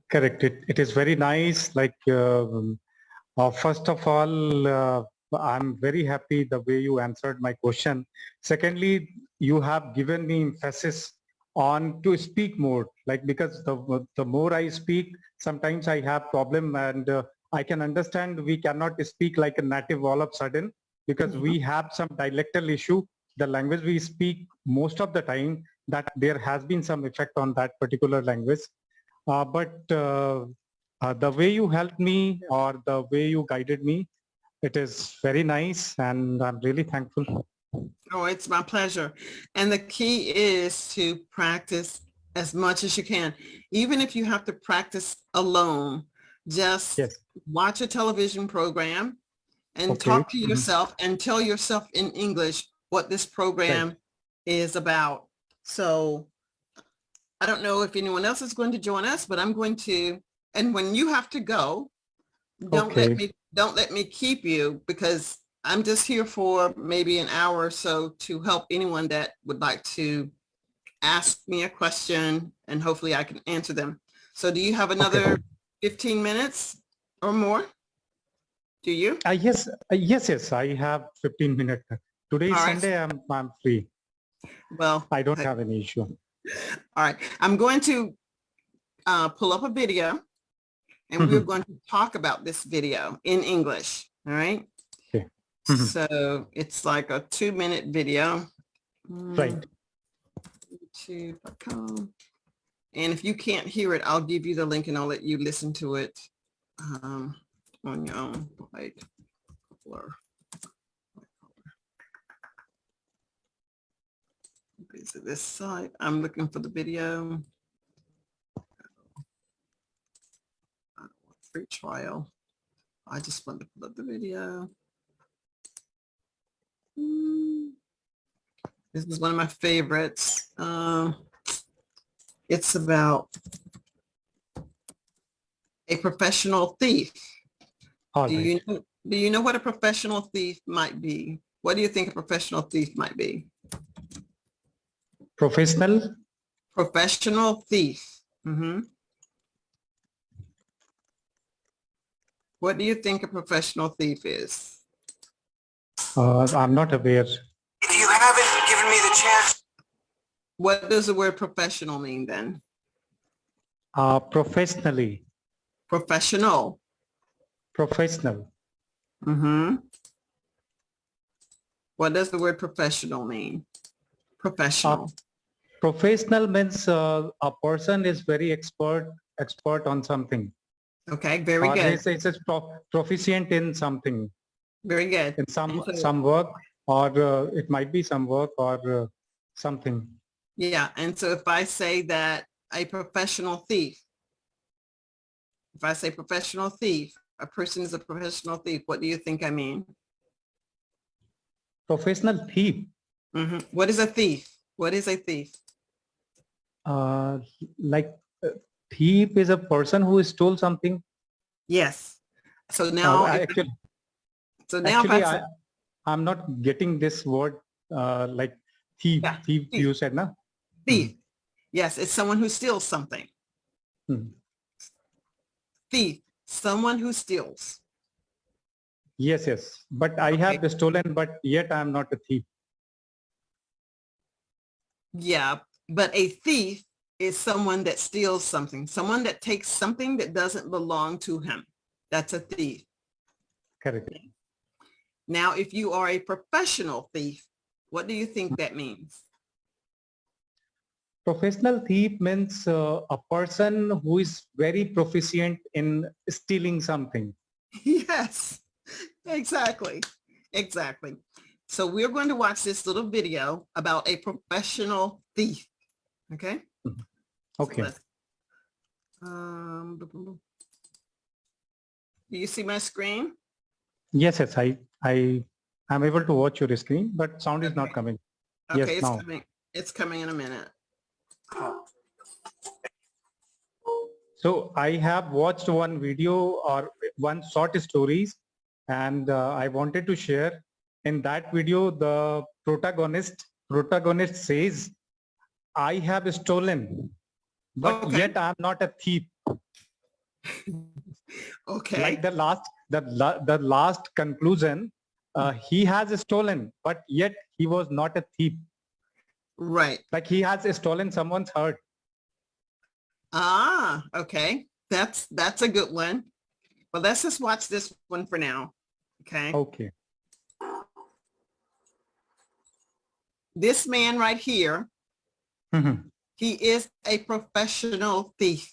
Correct. It is very nice. Like, first of all, I'm very happy the way you answered my question. Secondly, you have given me emphasis on to speak more, like, because the more I speak, sometimes I have problem, and I can understand we cannot speak like a native all of a sudden because we have some dialectal issue. The language we speak most of the time, that there has been some effect on that particular language. But the way you helped me or the way you guided me, it is very nice, and I'm really thankful. Oh, it's my pleasure. And the key is to practice as much as you can. Even if you have to practice alone, just watch a television program and talk to yourself and tell yourself in English what this program is about. So I don't know if anyone else is going to join us, but I'm going to, and when you have to go, don't let me keep you, because I'm just here for maybe an hour or so to help anyone that would like to ask me a question, and hopefully I can answer them. So do you have another 15 minutes or more? Do you? Yes, I have 15 minutes. Today is All right. Sunday. I'm free. Well, I don't have any issue. all right. I'm going to pull up a video and we're going to talk about this video in English. All right. Okay. So it's like a 2-minute video. Right. YouTube.com. And if you can't hear it, I'll give you the link and I'll let you listen to it on your own. White color. Visit this site. I'm looking for the video. Free trial. I just want to pull up the video. This is one of my favorites. It's about a professional thief. All Do right. you know what a professional thief might be? What do you think a professional thief might be? Professional. Professional thief. Mm-hmm. What do you think a professional thief is? I'm not aware. If you haven't given me the chance. What does the word professional mean then? Professionally. Professional. Professional. Mm-hmm. What does the word professional mean? Professional. Professional means a person is very expert on something. Okay, very Or good. It's proficient in something, Very good. in And so- some work, or it might be some work or something. Yeah, and so if I say that a professional thief, if I say professional thief, a person is a professional thief, what do you think I mean? Professional thief. Mm-hmm. What is a thief? What is a thief? Like thief is a person who stole something. Yes. So now, Actually, if I say, I'm not getting this word like thief. Yeah, Thief, thief. you said, na? thief, yes, it's someone who steals something. Hmm. Thief, someone who steals. Yes. But I have stolen, but yet I'm not a thief. Yeah, but a thief is someone that steals something, someone that takes something that doesn't belong to him. That's a thief. Correct. Now, if you are a professional thief, what do you think that means? Professional thief means a person who is very proficient in stealing something. Yes, exactly. So we're going to watch this little video about a professional thief. Okay. Okay. Do you see my screen? Yes. I am able to watch your screen, but sound is not Okay. coming. Okay, Yes, it's now. coming. It's coming in a minute. So I have watched one video or one short stories, and I wanted to share. In that video, the protagonist says, "I have stolen, but Okay. yet I'm not a thief." Okay. Like the last conclusion, he has stolen, but yet he was not a thief. Right. Like he has stolen someone's heart. Ah, okay. That's a good one. But let's just watch this one for now. Okay. Okay. This man right here, Mhm. he is a professional thief.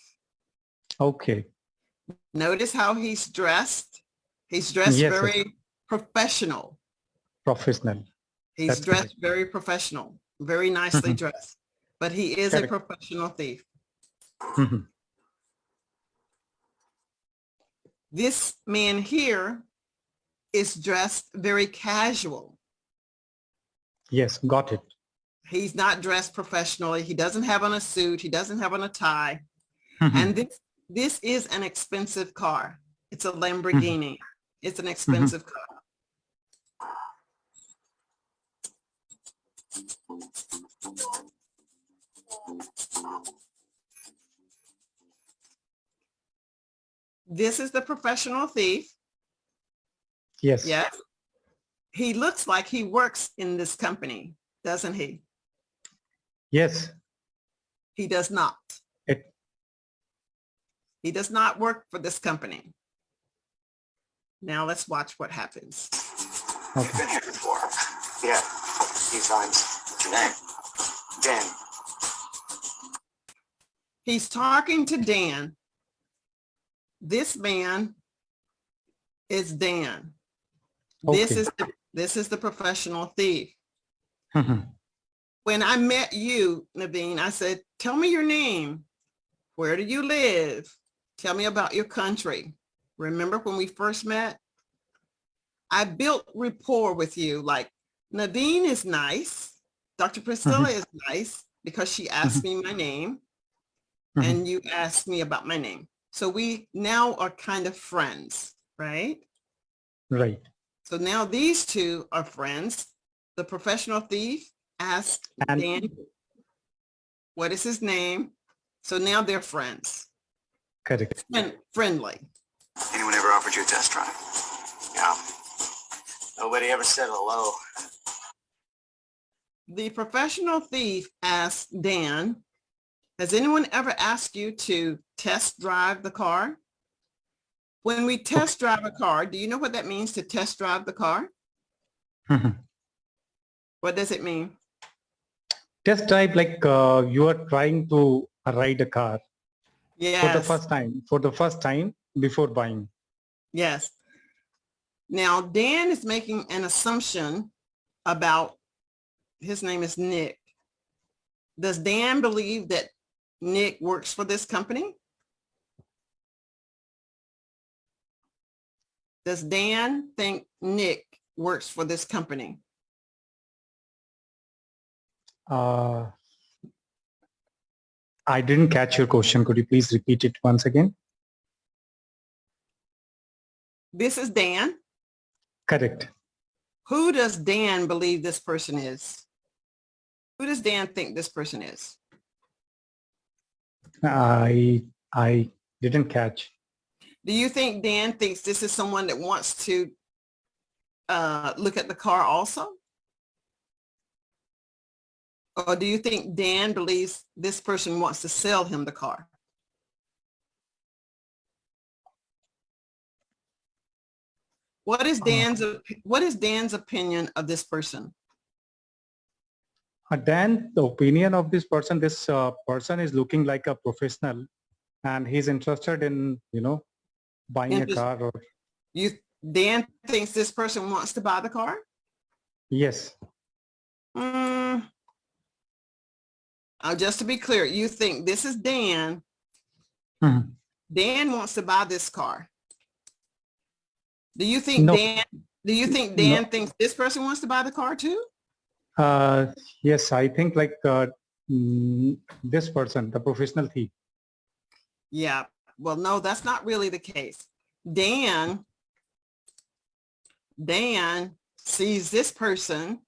Okay. Notice how he's dressed. He's dressed Yes, very professional. Professional. He's That's dressed very professional, very nicely Mhm. dressed. But he is a Correct. professional thief. Mhm. This man here is dressed very casual. Yes, got it. He's not dressed professionally. He doesn't have on a suit. He doesn't have on a tie. Mhm. And this is an expensive car. It's a Lamborghini. It's an expensive car. This is the professional thief. Yes. Yes. He looks like he works in this company, doesn't he? Yes. He does not. It, He does not work for this company. Now let's watch what happens. You've been here before. Yeah, a few times. What's your name? Dan. He's talking to Dan. This man is Dan. This Okay. this is the professional thief. Mhm. When I met you, Naveen, I said, tell me your name. Where do you live? Tell me about your country. Remember when we first met? I built rapport with you. Like, Naveen is nice. Dr. Priscilla is nice because she asked me my name and you asked me about my name. So we now are kind of friends, right? Right. So now these two are friends. The professional thief asked And Dan, what is his name? So now they're friends correct. and friendly. Anyone ever offered you a test drive? Yeah. Nobody ever said hello. The professional thief asked Dan, has anyone ever asked you to test drive the car? When we test drive a car, do you know what that means to test drive the car? Mhm. What does it mean? Test drive, like you are trying to ride a car for the first time before buying. Yes. Now, Dan is making an assumption about, his name is Nick. Does Dan believe that Nick works for this company? Does Dan think Nick works for this company? I didn't catch your question. Could you please repeat it once again? This is Dan. Correct. Who does Dan believe this person is? Who does Dan think this person is? I didn't catch. Do you think Dan thinks this is someone that wants to look at the car also? Or do you think Dan believes this person wants to sell him the car? What is Dan's opinion of this person? Dan, the opinion of this person is looking like a professional and he's interested in, buying a car or. Dan thinks this person wants to buy the car? Yes. Just to be clear, you think this is Dan. Mhm. Dan wants to buy this car. Do you think No. Dan thinks this person wants to buy the car too? Yes, I think like this person, the professional thief. Yeah. Well, no, that's not really the case. Dan sees this person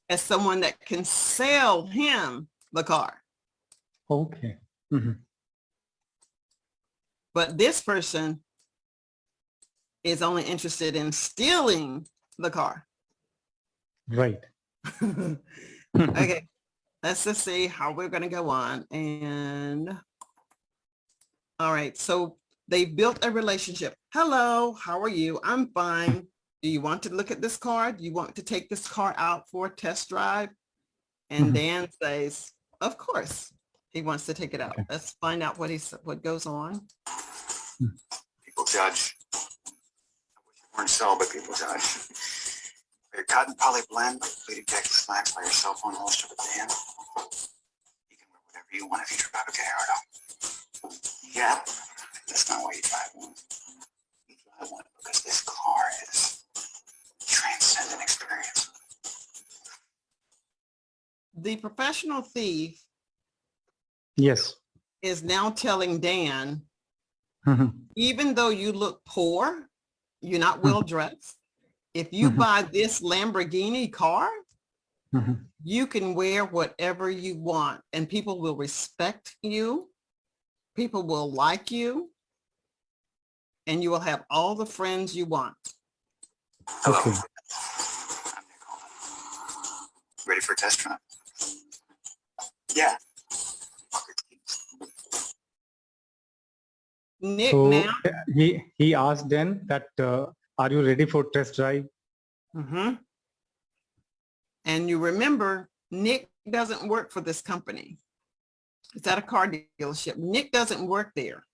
as someone that can sell him the car. Okay. Mhm. But this person is only interested in stealing the car. Right. Okay, let's just see how we're going to go on. And all right, so they built a relationship. Hello, how are you? I'm fine. Do you want to look at this car? Do you want to take this car out for a test drive? And Dan says, of course, he wants to take it out. Okay. Let's find out what goes on. People judge. I wish you weren't so, but people judge. Your cotton poly blend, bleeding Texas slacks by your cell phone holster with Dan. You can wear whatever you want if you trip out of Gallardo. Yeah, that's not why you drive one. You drive one because this car is transcendent experience. The professional thief Yes. is now telling Dan, Mhm. even though you look poor, you're not well dressed. If you buy this Lamborghini car, Mhm. you can wear whatever you want and people will respect you. People will like you. and you will have all the friends you want. Hello. Okay. I'm Nick Holman. Ready for a test drive? Yeah. Nick, So now. he asked then that, are you ready for test drive? Mhm. And you remember, Nick doesn't work for this company. It's at a car dealership. Nick doesn't work there,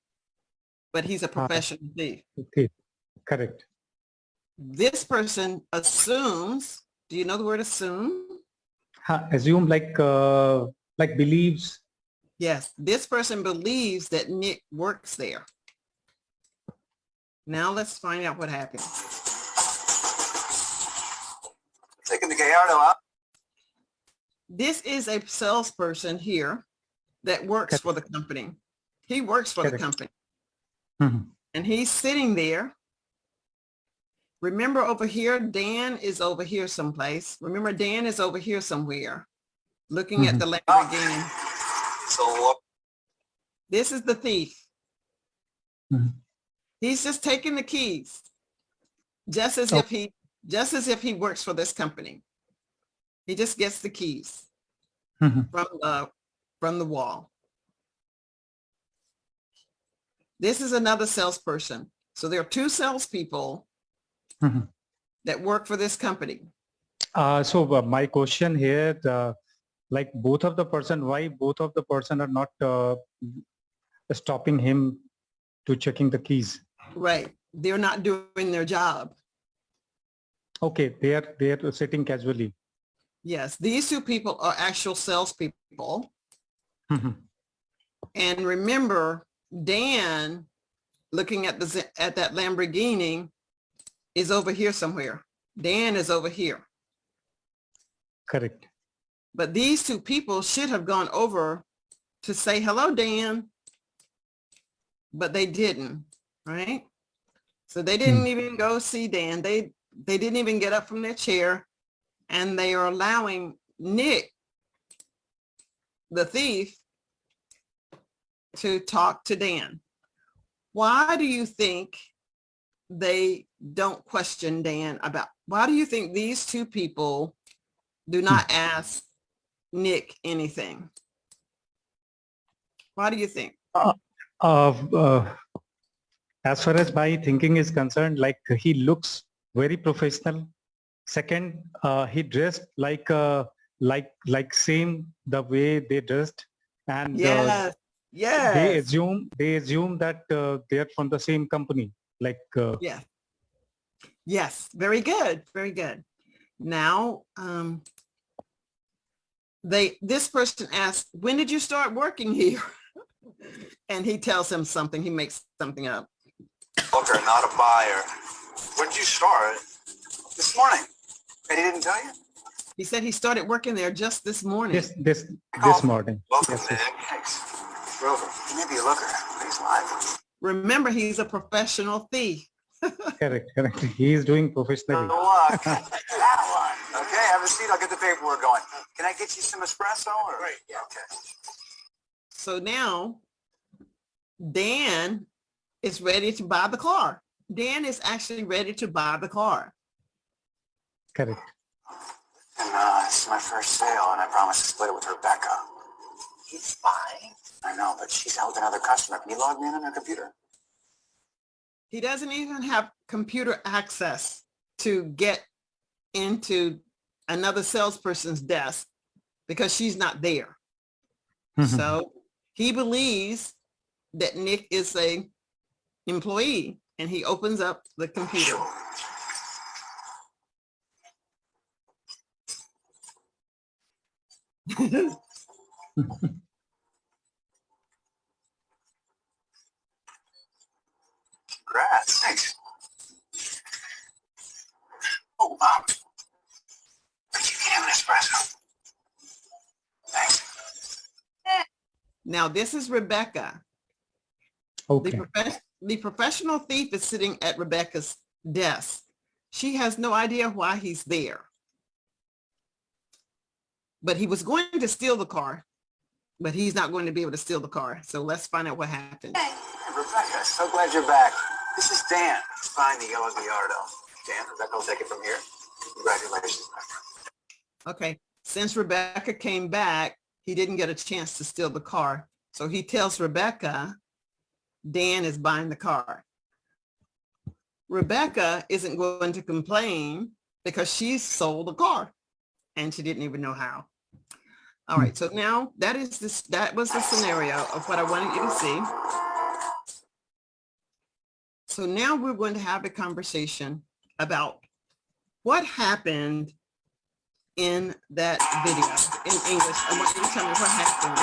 but he's a professional thief. Okay, correct. This person assumes, do you know the word assume? Assume like believes. Yes, this person believes that Nick works there. Now let's find out what happened. Taking the Gallardo out. This is a salesperson here that works for the company. He works for the Correct. company. Mhm. And he's sitting there. Remember over here, Dan is over here someplace. Remember, Dan is over here somewhere looking at the Lamborghini. So This is the thief. Mhm. He's just taking the keys, just as if he works for this company. He just gets the keys Mhm. from the wall. This is another salesperson. So there are two salespeople Mhm. that work for this company. So my question here, like both of the person, why both of the person are not stopping him to checking the keys? Right. They're not doing their job. Okay, they are sitting casually. Yes. These two people are actual salespeople. Mhm. And remember, Dan, looking at that Lamborghini, is over here somewhere. Dan is over here. Correct. But these two people should have gone over to say, hello, Dan. But they didn't, right? So they didn't even go see Dan. They didn't even get up from their chair, and they are allowing Nick, the thief, to talk to Dan. Why do you think they don't question Dan about, why do you think these two people do not ask Nick anything? Why do you think? As far as my thinking is concerned, like he looks very professional. Second, he dressed like same the way they dressed, and Yes, they yes, assume that they're from the same company. Like yes, yes. Very good, very good. Now, this person asks, when did you start working here? And he tells him something. He makes something up. Booker, not a buyer. When did you start? This morning. And he didn't tell you? He said he started working there just this morning. this morning. Welcome, Yes, Nick. yes. Thanks. Rover, he may be a looker, but he's live. Remember, he's a professional thief. Correct. He is doing professionally. Good luck. That one. Okay, have a seat. I'll get the paperwork going. Can I get you some espresso? Or? Right. Yeah. Okay. So now Dan is ready to buy the car. Dan is actually ready to buy the car. Correct. And it's my first sale, and I promised to split it with Rebecca. He's fine. I know, but she's held another customer. Can you log me in on her computer? He doesn't even have computer access to get into another salesperson's desk because she's not there. So he believes that Nick is a employee, and he opens up the computer. Congrats. Thanks. Oh, wow. Could you get him an espresso? Thanks. Now, this is Rebecca. Okay. The professional thief is sitting at Rebecca's desk. She has no idea why he's there. But he was going to steal the car, but he's not going to be able to steal the car. So let's find out what happened. Hey, Rebecca, so glad you're back. This is Dan buying the yellow Gallardo. Dan, Rebecca will take it from here. Congratulations, my friend. Okay, since Rebecca came back, he didn't get a chance to steal the car. So he tells Rebecca, Dan is buying the car. Rebecca isn't going to complain because she sold the car and she didn't even know how. All right, so now that was the scenario of what I wanted you to see. So now we're going to have a conversation about what happened in that video in English. I want you to tell me what happened.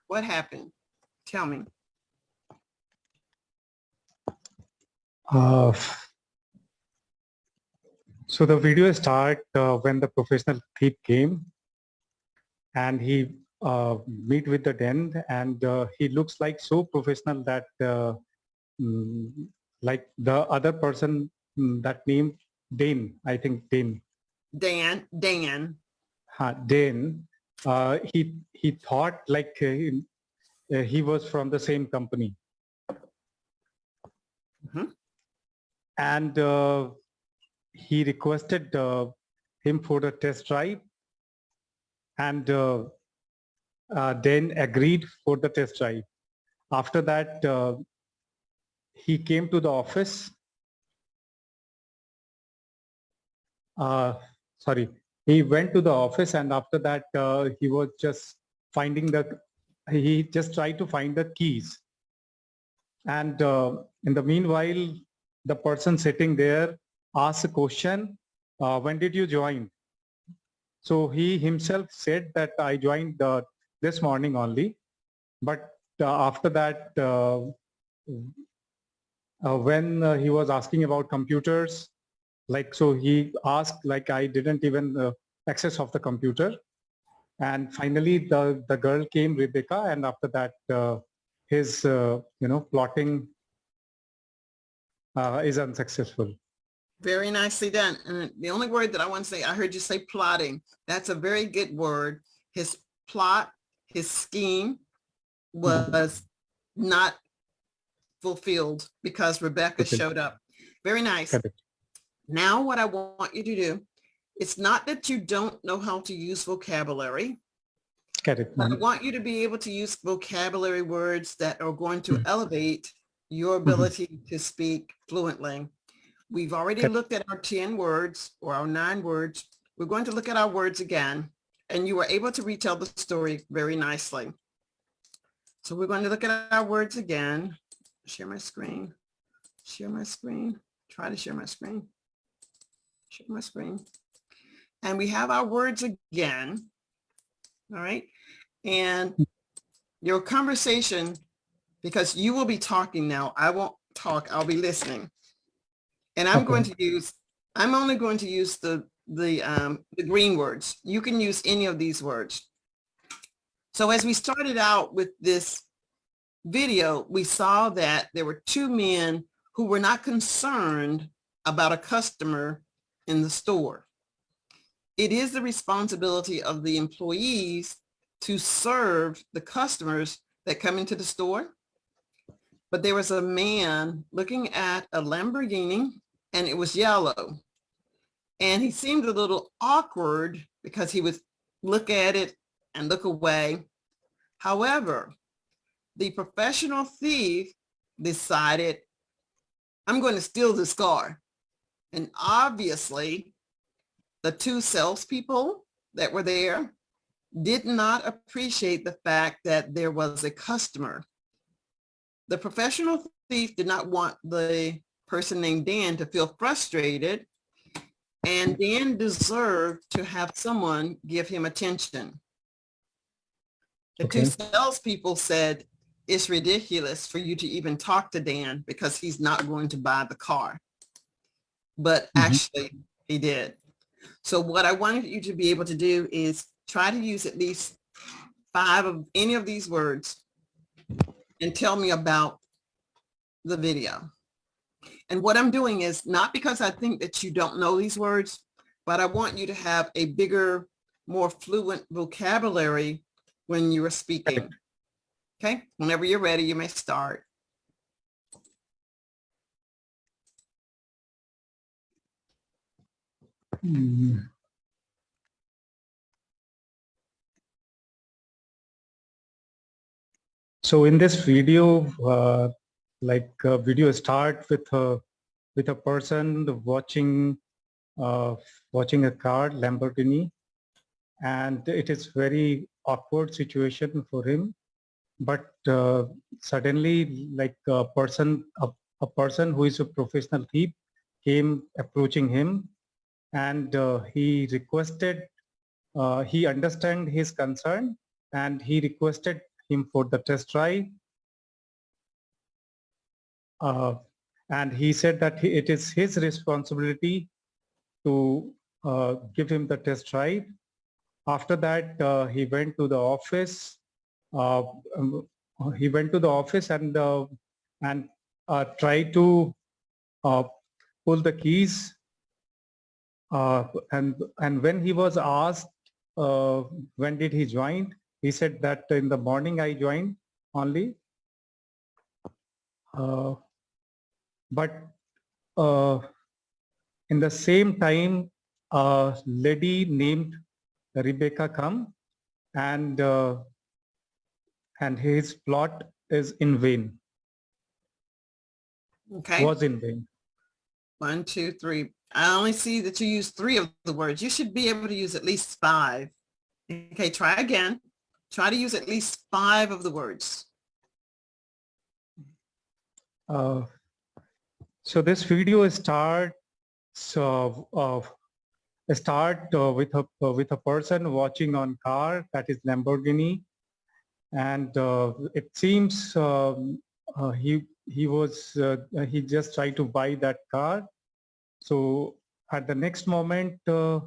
What happened? Tell me. So the video start when the professional thief came and he meet with the den, and he looks like so professional that like the other person, that name Dane, I think Dane. Dan. Dane. He thought like he was from the same company. Mhm. And he requested him for the test drive, and then agreed for the test drive. After that, he came to the office. He went to the office, and after that, he was just he just tried to find the keys. And in the meanwhile, the person sitting there asked a question, when did you join? So he himself said that I joined this morning only. But after that, when he was asking about computers, so he asked like I didn't even access of the computer. And finally, the girl came, Rebecca, and after that, his plotting is unsuccessful. Very nicely done. And the only word that I want to say, I heard you say plotting. That's a very good word. His plot, his scheme was not fulfilled because Rebecca showed up. Very nice. Correct. Now what I want you to do, it's not that you don't know how to use vocabulary. Correct. But I want you to be able to use vocabulary words that are going to elevate your ability to speak fluently. We've already looked at our 10 words or our 9 words. We're going to look at our words again, and you were able to retell the story very nicely. So we're going to look at our words again. Share my screen. Share my screen. Try to share my screen. Share my screen. And we have our words again. All right. And your conversation, because you will be talking now. I won't talk. I'll be listening. And I'm going to use, I'm only going to use the green words. You can use any of these words. So as we started out with this video, we saw that there were 2 men who were not concerned about a customer in the store. It is the responsibility of the employees to serve the customers that come into the store. But there was a man looking at a Lamborghini, and it was yellow. And he seemed a little awkward because he would look at it and look away. However, the professional thief decided, I'm going to steal this car. And obviously, the 2 salespeople that were there did not appreciate the fact that there was a customer. The professional thief did not want the person named Dan to feel frustrated, and Dan deserved to have someone give him attention. The 2 salespeople said, it's ridiculous for you to even talk to Dan because he's not going to buy the car. But actually, he did. So what I wanted you to be able to do is try to use at least 5 of any of these words and tell me about the video. And what I'm doing is not because I think that you don't know these words, but I want you to have a bigger, more fluent vocabulary when you are speaking. Okay, whenever you're ready, you may start. Mm. So in this video, video start with a person watching a car, Lamborghini, and it is very awkward situation for him. But suddenly, like a person who is a professional thief came approaching him, and he understand his concern, and he requested him for the test drive. Uh, and he said that it is his responsibility to give him the test drive. After that, he went to the office. Uh, um, he went to the office and tried to uh, pull the keys. And when he was asked when did he join, he said that in the morning I joined only. But in the same time, a lady named Rebecca come, and his plot is in vain, Okay. was in vain. 1, 2, 3. I only see that you use 3 of the words. You should be able to use at least 5. Okay, try again. Try to use at least 5 of the words. So this video starts with a person watching on car, that is Lamborghini, and it seems he just tried to buy that car. So at the next moment, a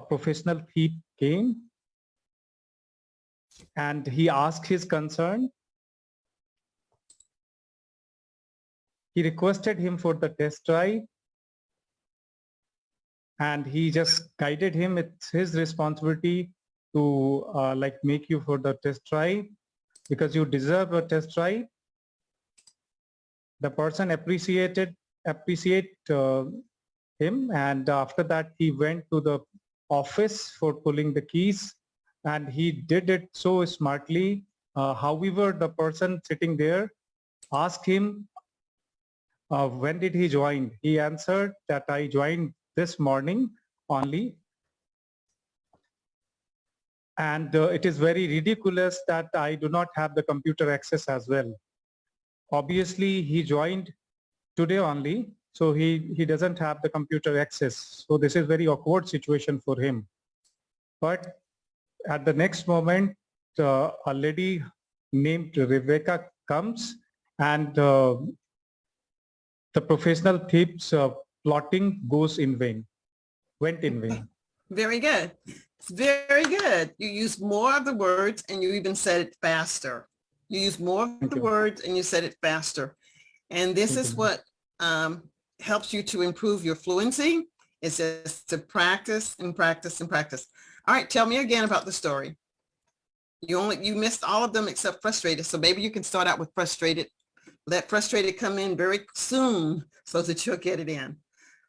professional thief came, and he asked his concern. He requested him for the test drive, and he just guided him. It's his responsibility to make you for the test drive because you deserve a test drive. The person appreciate him, and after that he went to the office for pulling the keys, and he did it so smartly. However, the person sitting there asked him, when did he join? He answered that I joined this morning only. And it is very ridiculous that I do not have the computer access as well. Obviously, he joined today only, so he doesn't have the computer access. So this is very awkward situation for him. But at the next moment, a lady named Rebecca comes, and the professional thief's plotting went in vain. Very good. It's very good. You use more of the words and you even said it faster. You use more of Thank the you. words and you said it faster. And this Thank is you. what helps you to improve your fluency. It's just to practice and practice and practice. All right, tell me again about the story. You missed all of them except frustrated. So maybe you can start out with frustrated. Let frustrated come in very soon so that you'll get it in.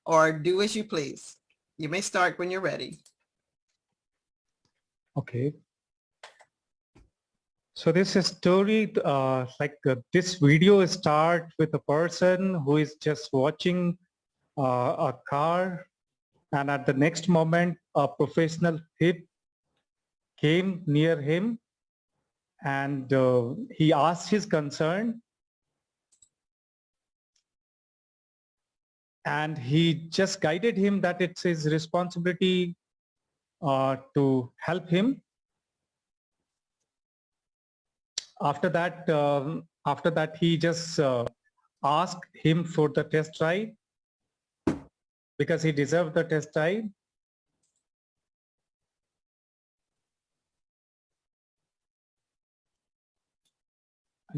Or do as you please. You may start when you're ready. Okay. So this is story, this video start with a person who is just watching a car, and at the next moment, a professional thief came near him, and he asked his concern, and he just guided him that it's his responsibility to help him. After that, he just asked him for the test drive because he deserved the test drive.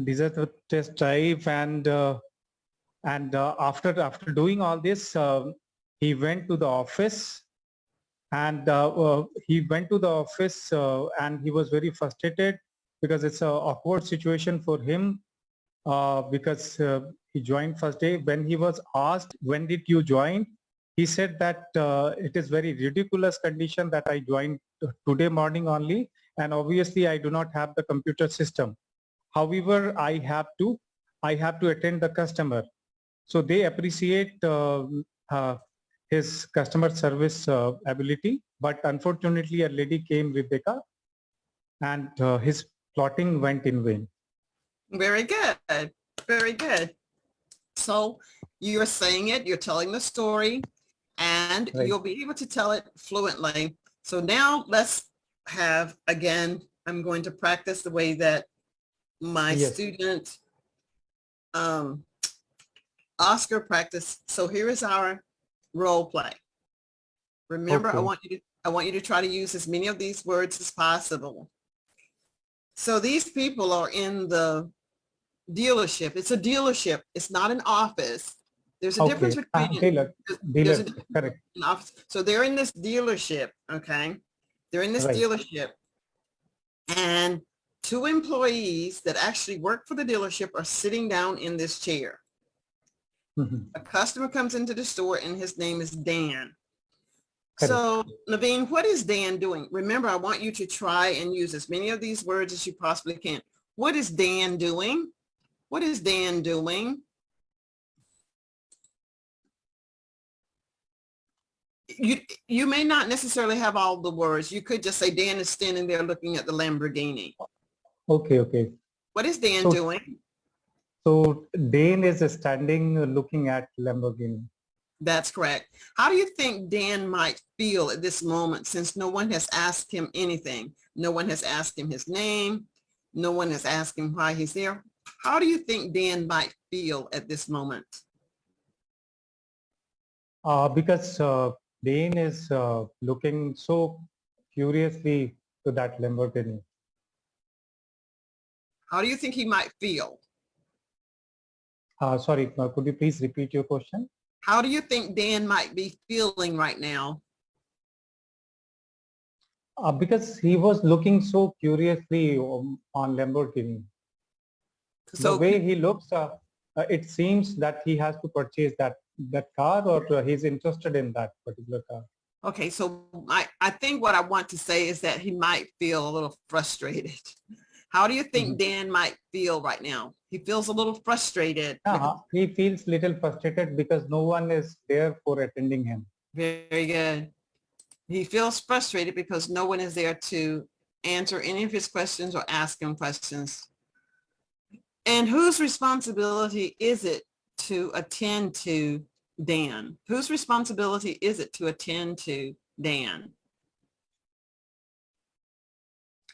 Deserved the test drive, and after doing all this, he went to the office, and and he was very frustrated because it's an awkward situation for him because he joined first day. When he was asked, when did you join? he said that it is very ridiculous condition that I joined today morning only, and obviously I do not have the computer system. However, I have to attend the customer. So they appreciate his customer service ability, but unfortunately a lady came, Rebecca, and his plotting went in vain. Very good. Very good. So you're saying it, you're telling the story, and Right. you'll be able to tell it fluently. So now let's have, again, I'm going to practice the way that my Yes. student Oscar practiced. So here is our role play. Remember, Okay. I want you to try to use as many of these words as possible. So these people are in the dealership. It's a dealership. It's not an office. There's a difference between Dealer, there's a dealer, correct. an office. So they're in this dealership, okay? They're in this Right. dealership, and two employees that actually work for the dealership are sitting down in this chair. Mhm. A customer comes into the store and his name is Dan. Correct. So Naveen, what is Dan doing? Remember, I want you to try and use as many of these words as you possibly can. What is Dan doing? What is Dan doing? You may not necessarily have all the words. You could just say Dan is standing there looking at the Lamborghini. Okay, okay. What is Dan So- doing? So Dane is standing looking at Lamborghini. That's correct. How do you think Dan might feel at this moment, since no one has asked him anything? No one has asked him his name. No one has asked him why he's there. How do you think Dan might feel at this moment? Because Dane is looking so curiously to that Lamborghini. How do you think he might feel? Sorry, could you please repeat your question? How do you think Dan might be feeling right now? Because he was looking so curiously on Lamborghini. So The way he looks, it seems that he has to purchase that car, or he's interested in that particular car. okay, so I think what I want to say is that he might feel a little frustrated. How do you think Dan might feel right now? He feels a little frustrated. He feels little frustrated because no one is there for attending him. Very good. He feels frustrated because no one is there to answer any of his questions or ask him questions. And whose responsibility is it to attend to Dan? Whose responsibility is it to attend to Dan?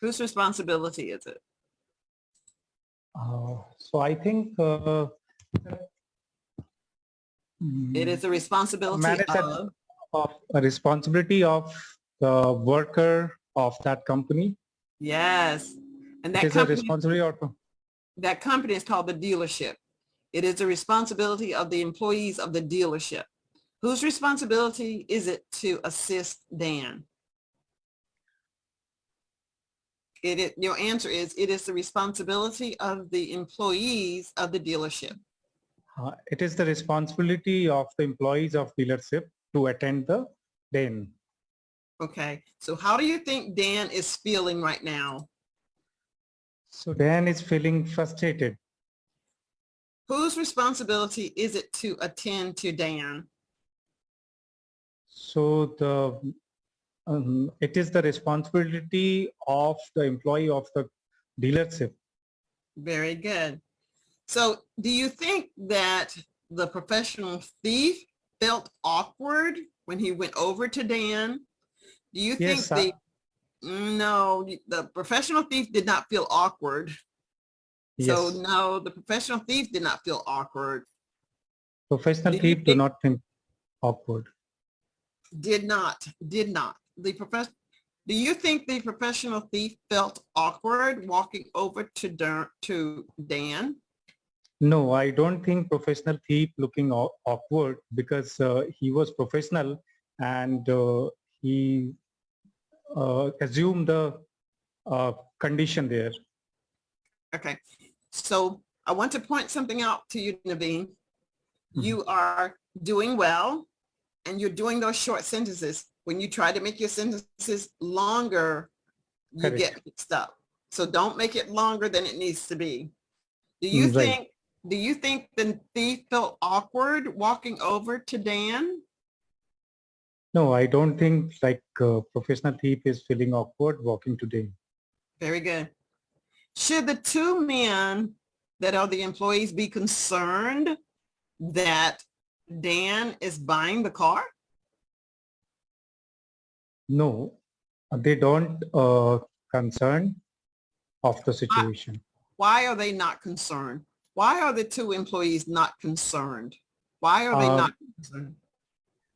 Whose responsibility is it? So I think It is the responsibility manager of, a responsibility of the worker of that company. yes. And It is a responsibility of that company is called the dealership. It is the responsibility of the employees of the dealership. Whose responsibility is it to assist Dan? Your answer is, it is the responsibility of the employees of the dealership. it is the responsibility of the employees of dealership to attend the Dan. Okay, so how do you think Dan is feeling right now? So Dan is feeling frustrated. Whose responsibility is it to attend to Dan? So it is the responsibility of the employee of the dealership. Very good. So do you think that the professional thief felt awkward when he went over to Dan? Do you Yes, think no, the professional thief did not feel awkward. So yes. no, the professional thief did not feel awkward. Professional Do you thief do think- not think awkward. Did not. Do you think the professional thief felt awkward walking over to Dan? No, I don't think professional thief looking awkward, because he was professional, and he assumed the condition there. Okay. So I want to point something out to you, Naveen. You are doing well, and you're doing those short sentences. When you try to make your sentences longer, you Correct. get mixed up. So don't make it longer than it needs to be. Do you Right. think the thief felt awkward walking over to Dan? No, I don't think like professional thief is feeling awkward walking today. Very good. Should the two men that are the employees be concerned that Dan is buying the car? No, they don't concern of the situation Why are they not concerned? Why are the two employees not concerned? Why are they Um, not concerned?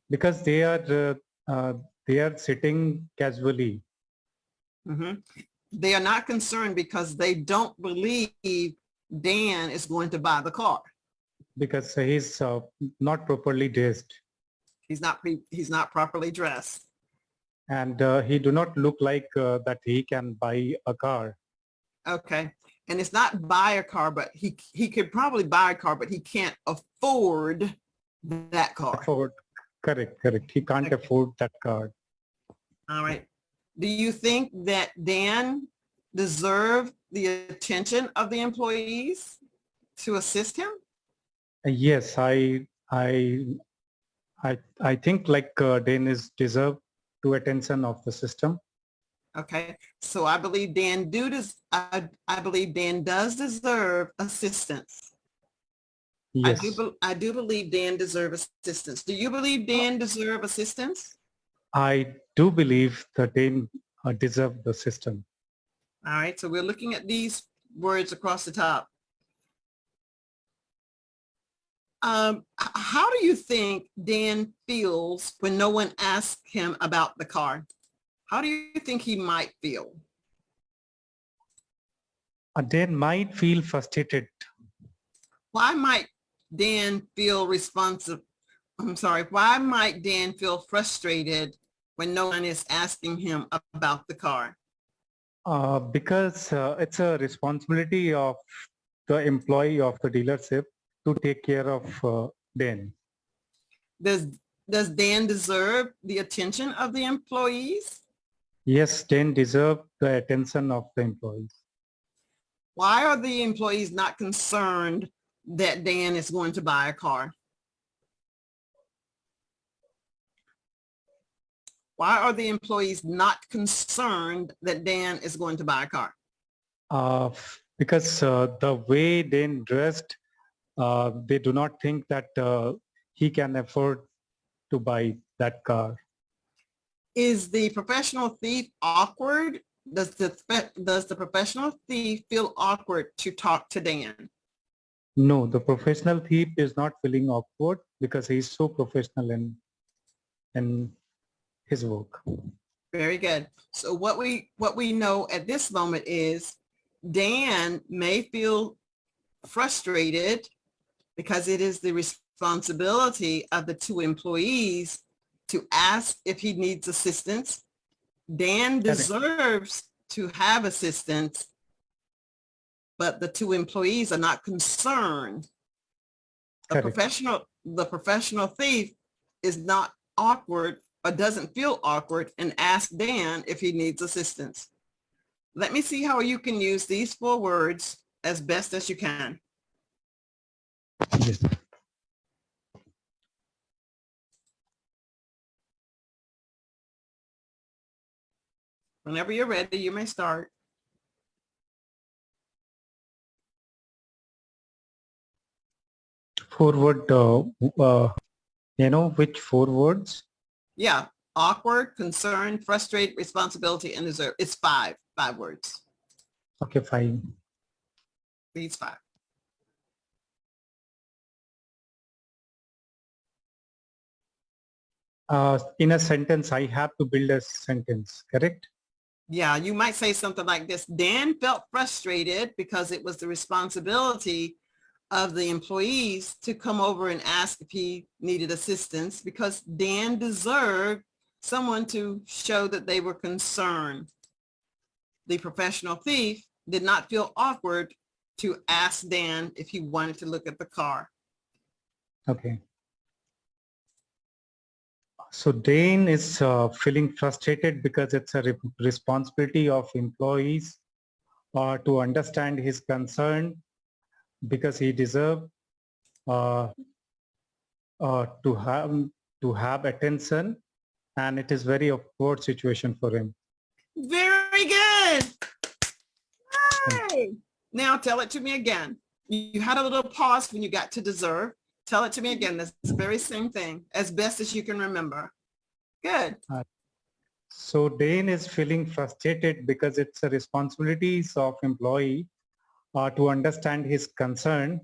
because they are sitting casually. Mhm. They are not concerned because they don't believe Dan is going to buy the car. Because he's not properly dressed He's not properly dressed. and he do not look like that he can buy a car. Okay. And it's not buy a car, but he could probably buy a car, but he can't afford that car. Afford. Correct. He can't afford that car. All right. Do you think that Dan deserved the attention of the employees to assist him? Yes, I think like Dan is deserved to attention of the system. Okay. So I believe I believe Dan does deserve assistance. Yes, I do believe Dan deserves assistance. Do you believe Dan deserve assistance? I do believe that Dan deserve the system. All right. So we're looking at these words across the top. How do you think Dan feels when no one asks him about the car? How do you think he might feel? Dan might feel frustrated Why might Dan feel responsive? I'm sorry. Why might Dan feel frustrated when no one is asking him about the car? because it's a responsibility of the employee of the dealership to take care of Dan. Does Dan deserve the attention of the employees? Yes, Dan deserve the attention of the employees. Why are the employees not concerned that Dan is going to buy a car? Why are the employees not concerned that Dan is going to buy a car? Because the way Dan dressed, they do not think that he can afford to buy that car. Is the professional thief awkward? Does the professional thief feel awkward to talk to Dan? No, the professional thief is not feeling awkward because he's so professional in his work. Very good. So what we know at this moment is Dan may feel frustrated because it is the responsibility of the two employees to ask if he needs assistance. Dan deserves to have assistance, but the two employees are not concerned. The professional thief is not awkward or doesn't feel awkward and ask Dan if he needs assistance. Let me see how you can use these 4 words as best as you can. Yes. Whenever you're ready, you may start. Forward, which 4 words? Yeah, awkward, concerned, frustrated, responsibility, and deserve. It's 5 words. Okay, fine. These 5. In a sentence, I have to build a sentence, correct? Yeah, you might say something like this. Dan felt frustrated because it was the responsibility of the employees to come over and ask if he needed assistance because Dan deserved someone to show that they were concerned. The professional thief did not feel awkward to ask Dan if he wanted to look at the car. Okay. So Dane is feeling frustrated because it's a responsibility of employees to understand his concern because he deserves uh, to have attention, and it is very awkward situation for him. Very good. Yay. Now tell it to me again. You had a little pause when you got to deserve. Tell it to me again. That's the very same thing, as best as you can remember. Good. So Dane is feeling frustrated because it's a responsibilities of employee to understand his concern,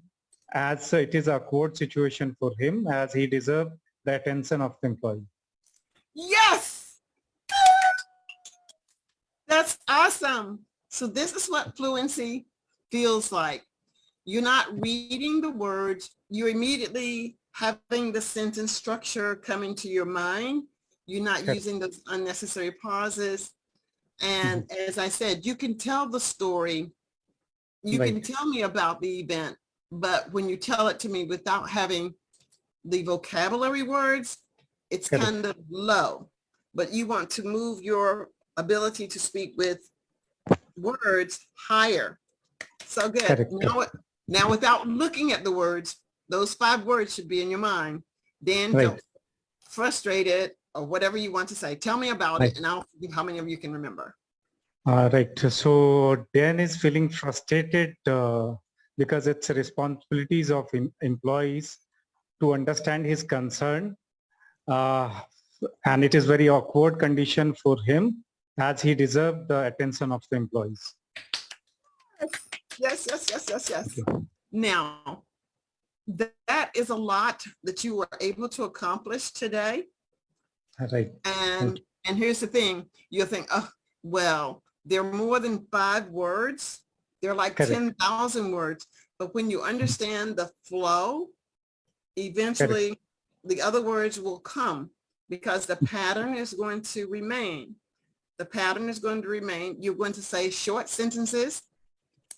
as it is a awkward situation for him as he deserves the attention of the employee. Yes. That's awesome. So this is what fluency feels like. You're not reading the words. You're immediately having the sentence structure coming to your mind. You're not Okay. using those unnecessary pauses. And as I said, you can tell the story. You can Right. tell me about the event, but when you tell it to me without having the vocabulary words, it's Correct. kind of low. But you want to move your ability to speak with words higher. So good. Correct. Now without looking at the words, those 5 words should be in your mind. Then Right. feel frustrated or whatever you want to say. Tell me about Right. it and I'll see how many of you can remember. Right. So Dan is feeling frustrated because it's responsibilities of employees to understand his concern. And it is very awkward condition for him as he deserves the attention of the employees. Yes. Now, that is a lot that you were able to accomplish today. Right. And here's the thing, you'll think, oh, well, there are more than 5 words. They're like Correct. 10,000 words. But when you understand the flow, eventually the other words will come because the pattern is going to remain. The pattern is going to remain. You're going to say short sentences.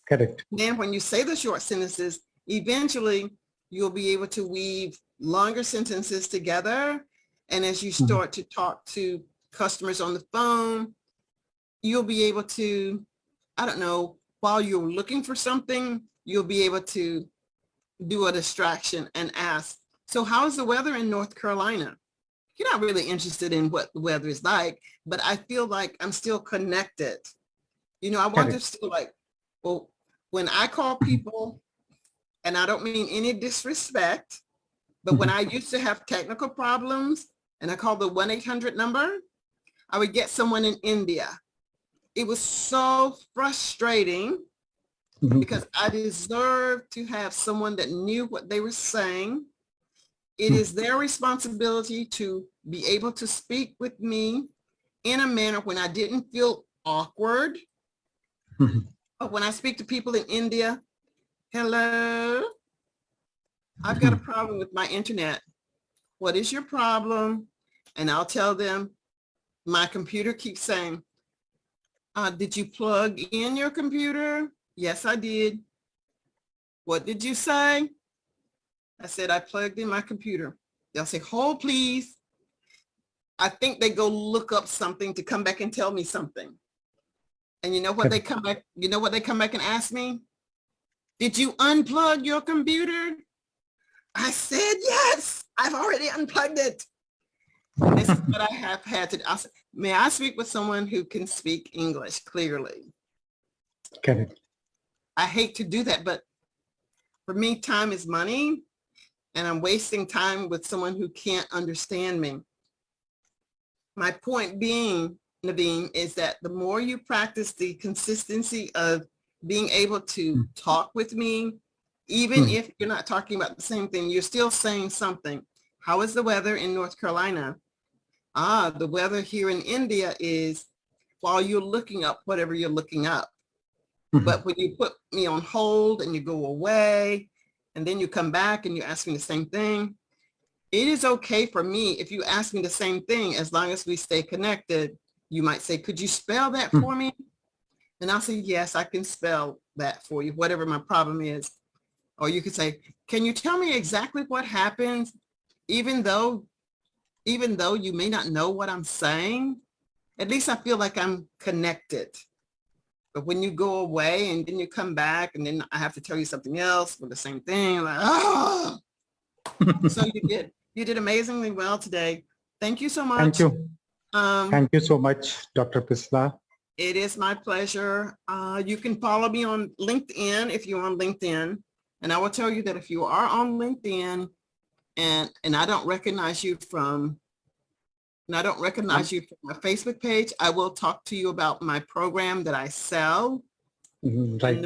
Correct. Then when you say the short sentences, eventually you'll be able to weave longer sentences together. And as you start to talk to customers on the phone, you'll be able to, I don't know, while you're looking for something, you'll be able to do a distraction and ask, so how's the weather in North Carolina? You're not really interested in what the weather is like, but I feel like I'm still connected. You know, I want to still like, well, when I call people, and I don't mean any disrespect, but when I used to have technical problems and I called the 1-800 number, I would get someone in India. It was so frustrating because I deserved to have someone that knew what they were saying. It is their responsibility to be able to speak with me in a manner when I didn't feel awkward. But when I speak to people in India, hello, I've got a problem with my internet. What is your problem? And I'll tell them, my computer keeps saying, did you plug in your computer? Yes, I did. What did you say? I said, I plugged in my computer. They'll say, hold please. I think they go look up something to come back and tell me something. And you know what they come back, and ask me? Did you unplug your computer? I said, yes, I've already unplugged it. This is what I have had to do. May I speak with someone who can speak English clearly? Correct. I hate to do that, but for me, time is money, and I'm wasting time with someone who can't understand me. My point being, Naveen, is that the more you practice the consistency of being able to talk with me, even if you're not talking about the same thing, you're still saying something. How is the weather in North Carolina? The weather here in India is, while you're looking up whatever you're looking up. But when you put me on hold and you go away, and then you come back and you ask me the same thing, it is okay for me if you ask me the same thing, as long as we stay connected. You might say, could you spell that for me? And I'll say, yes, I can spell that for you, whatever my problem is. Or you could say, can you tell me exactly what happens, even though even though you may not know what I'm saying, at least I feel like I'm connected. But when you go away and then you come back and then I have to tell you something else for the same thing, like, oh, so you did amazingly well today. Thank you so much. Thank you. Um, Thank you so much, Dr. Priscilla. It is my pleasure. You can follow me on LinkedIn if you're on LinkedIn. And I will tell you that if you are on LinkedIn and I don't recognize you from my Facebook page, I will talk to you about my program that I sell. Right. And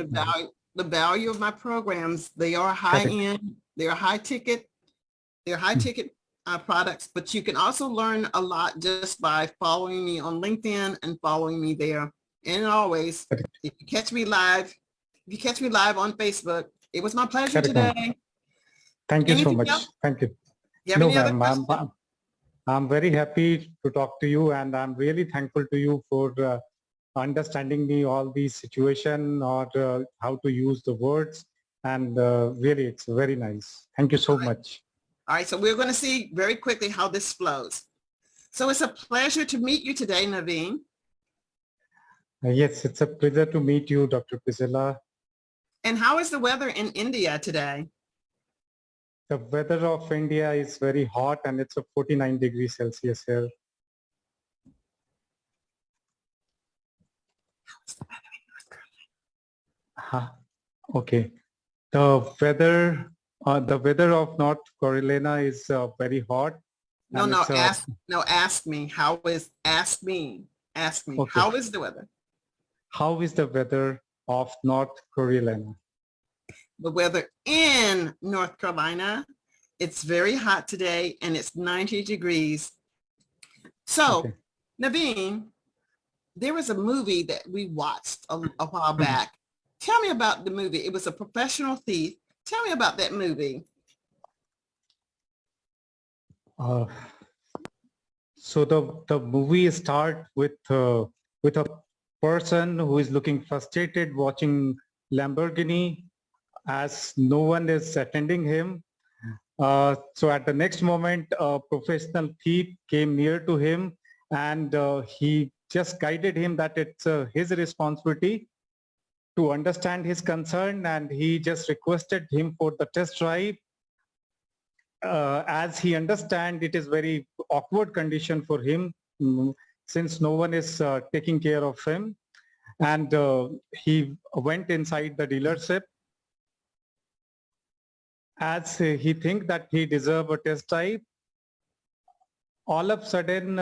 the value of my programs, they are high end, they are high ticket, products, but you can also learn a lot just by following me on LinkedIn and following me there. And always, if you catch me live on Facebook, it was my pleasure today. Thank you so Anything much. else? Thank you. You have No, any other ma'am, questions? I'm very happy to talk to you, and I'm really thankful to you for understanding me all these situation or how to use the words. And really, it's very nice. Thank you so much. All right, so we're going to see very quickly how this flows. So it's a pleasure to meet you today, Naveen. Yes, it's a pleasure to meet you, Dr. Priscilla. And how is the weather in India today? The weather of India is very hot, and it's a 49 degrees Celsius here. Okay. The weather of North Carolina is very hot. Ask me. Okay. How is the weather? How is the weather of North Carolina? The weather in North Carolina, it's very hot today and it's 90 degrees. So, okay. Naveen, there was a movie that we watched a while back. Tell me about the movie. It was A Professional Thief. Tell me about that movie. So the movie starts with a person who is looking frustrated watching Lamborghini as no one is attending him. So at the next moment, a professional thief came near to him, and he just guided him that it's his responsibility to understand his concern, and he just requested him for the test drive. As he understand, it is very awkward condition for him since no one is taking care of him. And he went inside the dealership as he think that he deserve a test drive. All of a sudden,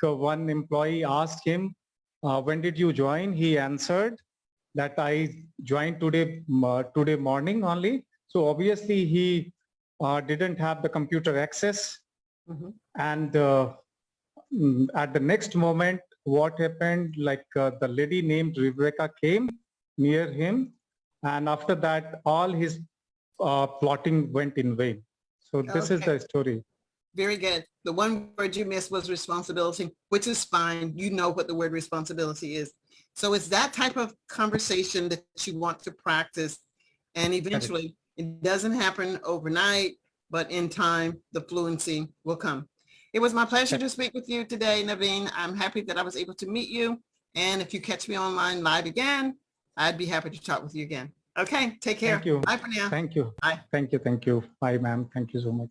one employee asked him, when did you join? He answered that I joined today morning only. So obviously he didn't have the computer access. Mm-hmm. And at the next moment, what happened, the lady named Rebecca came near him, and after that all his plotting went in vain. So this is the story. Very good. The one word you missed was responsibility, which is fine. You know what the word responsibility is. So it's that type of conversation that you want to practice, and eventually it doesn't happen overnight, but in time, the fluency will come. It was my pleasure to speak with you today, Naveen. I'm happy that I was able to meet you. And if you catch me online live again, I'd be happy to talk with you again. Okay, take care. Thank you. Bye for now. Thank you. Bye. Thank you. Thank you. Bye, ma'am. Thank you so much.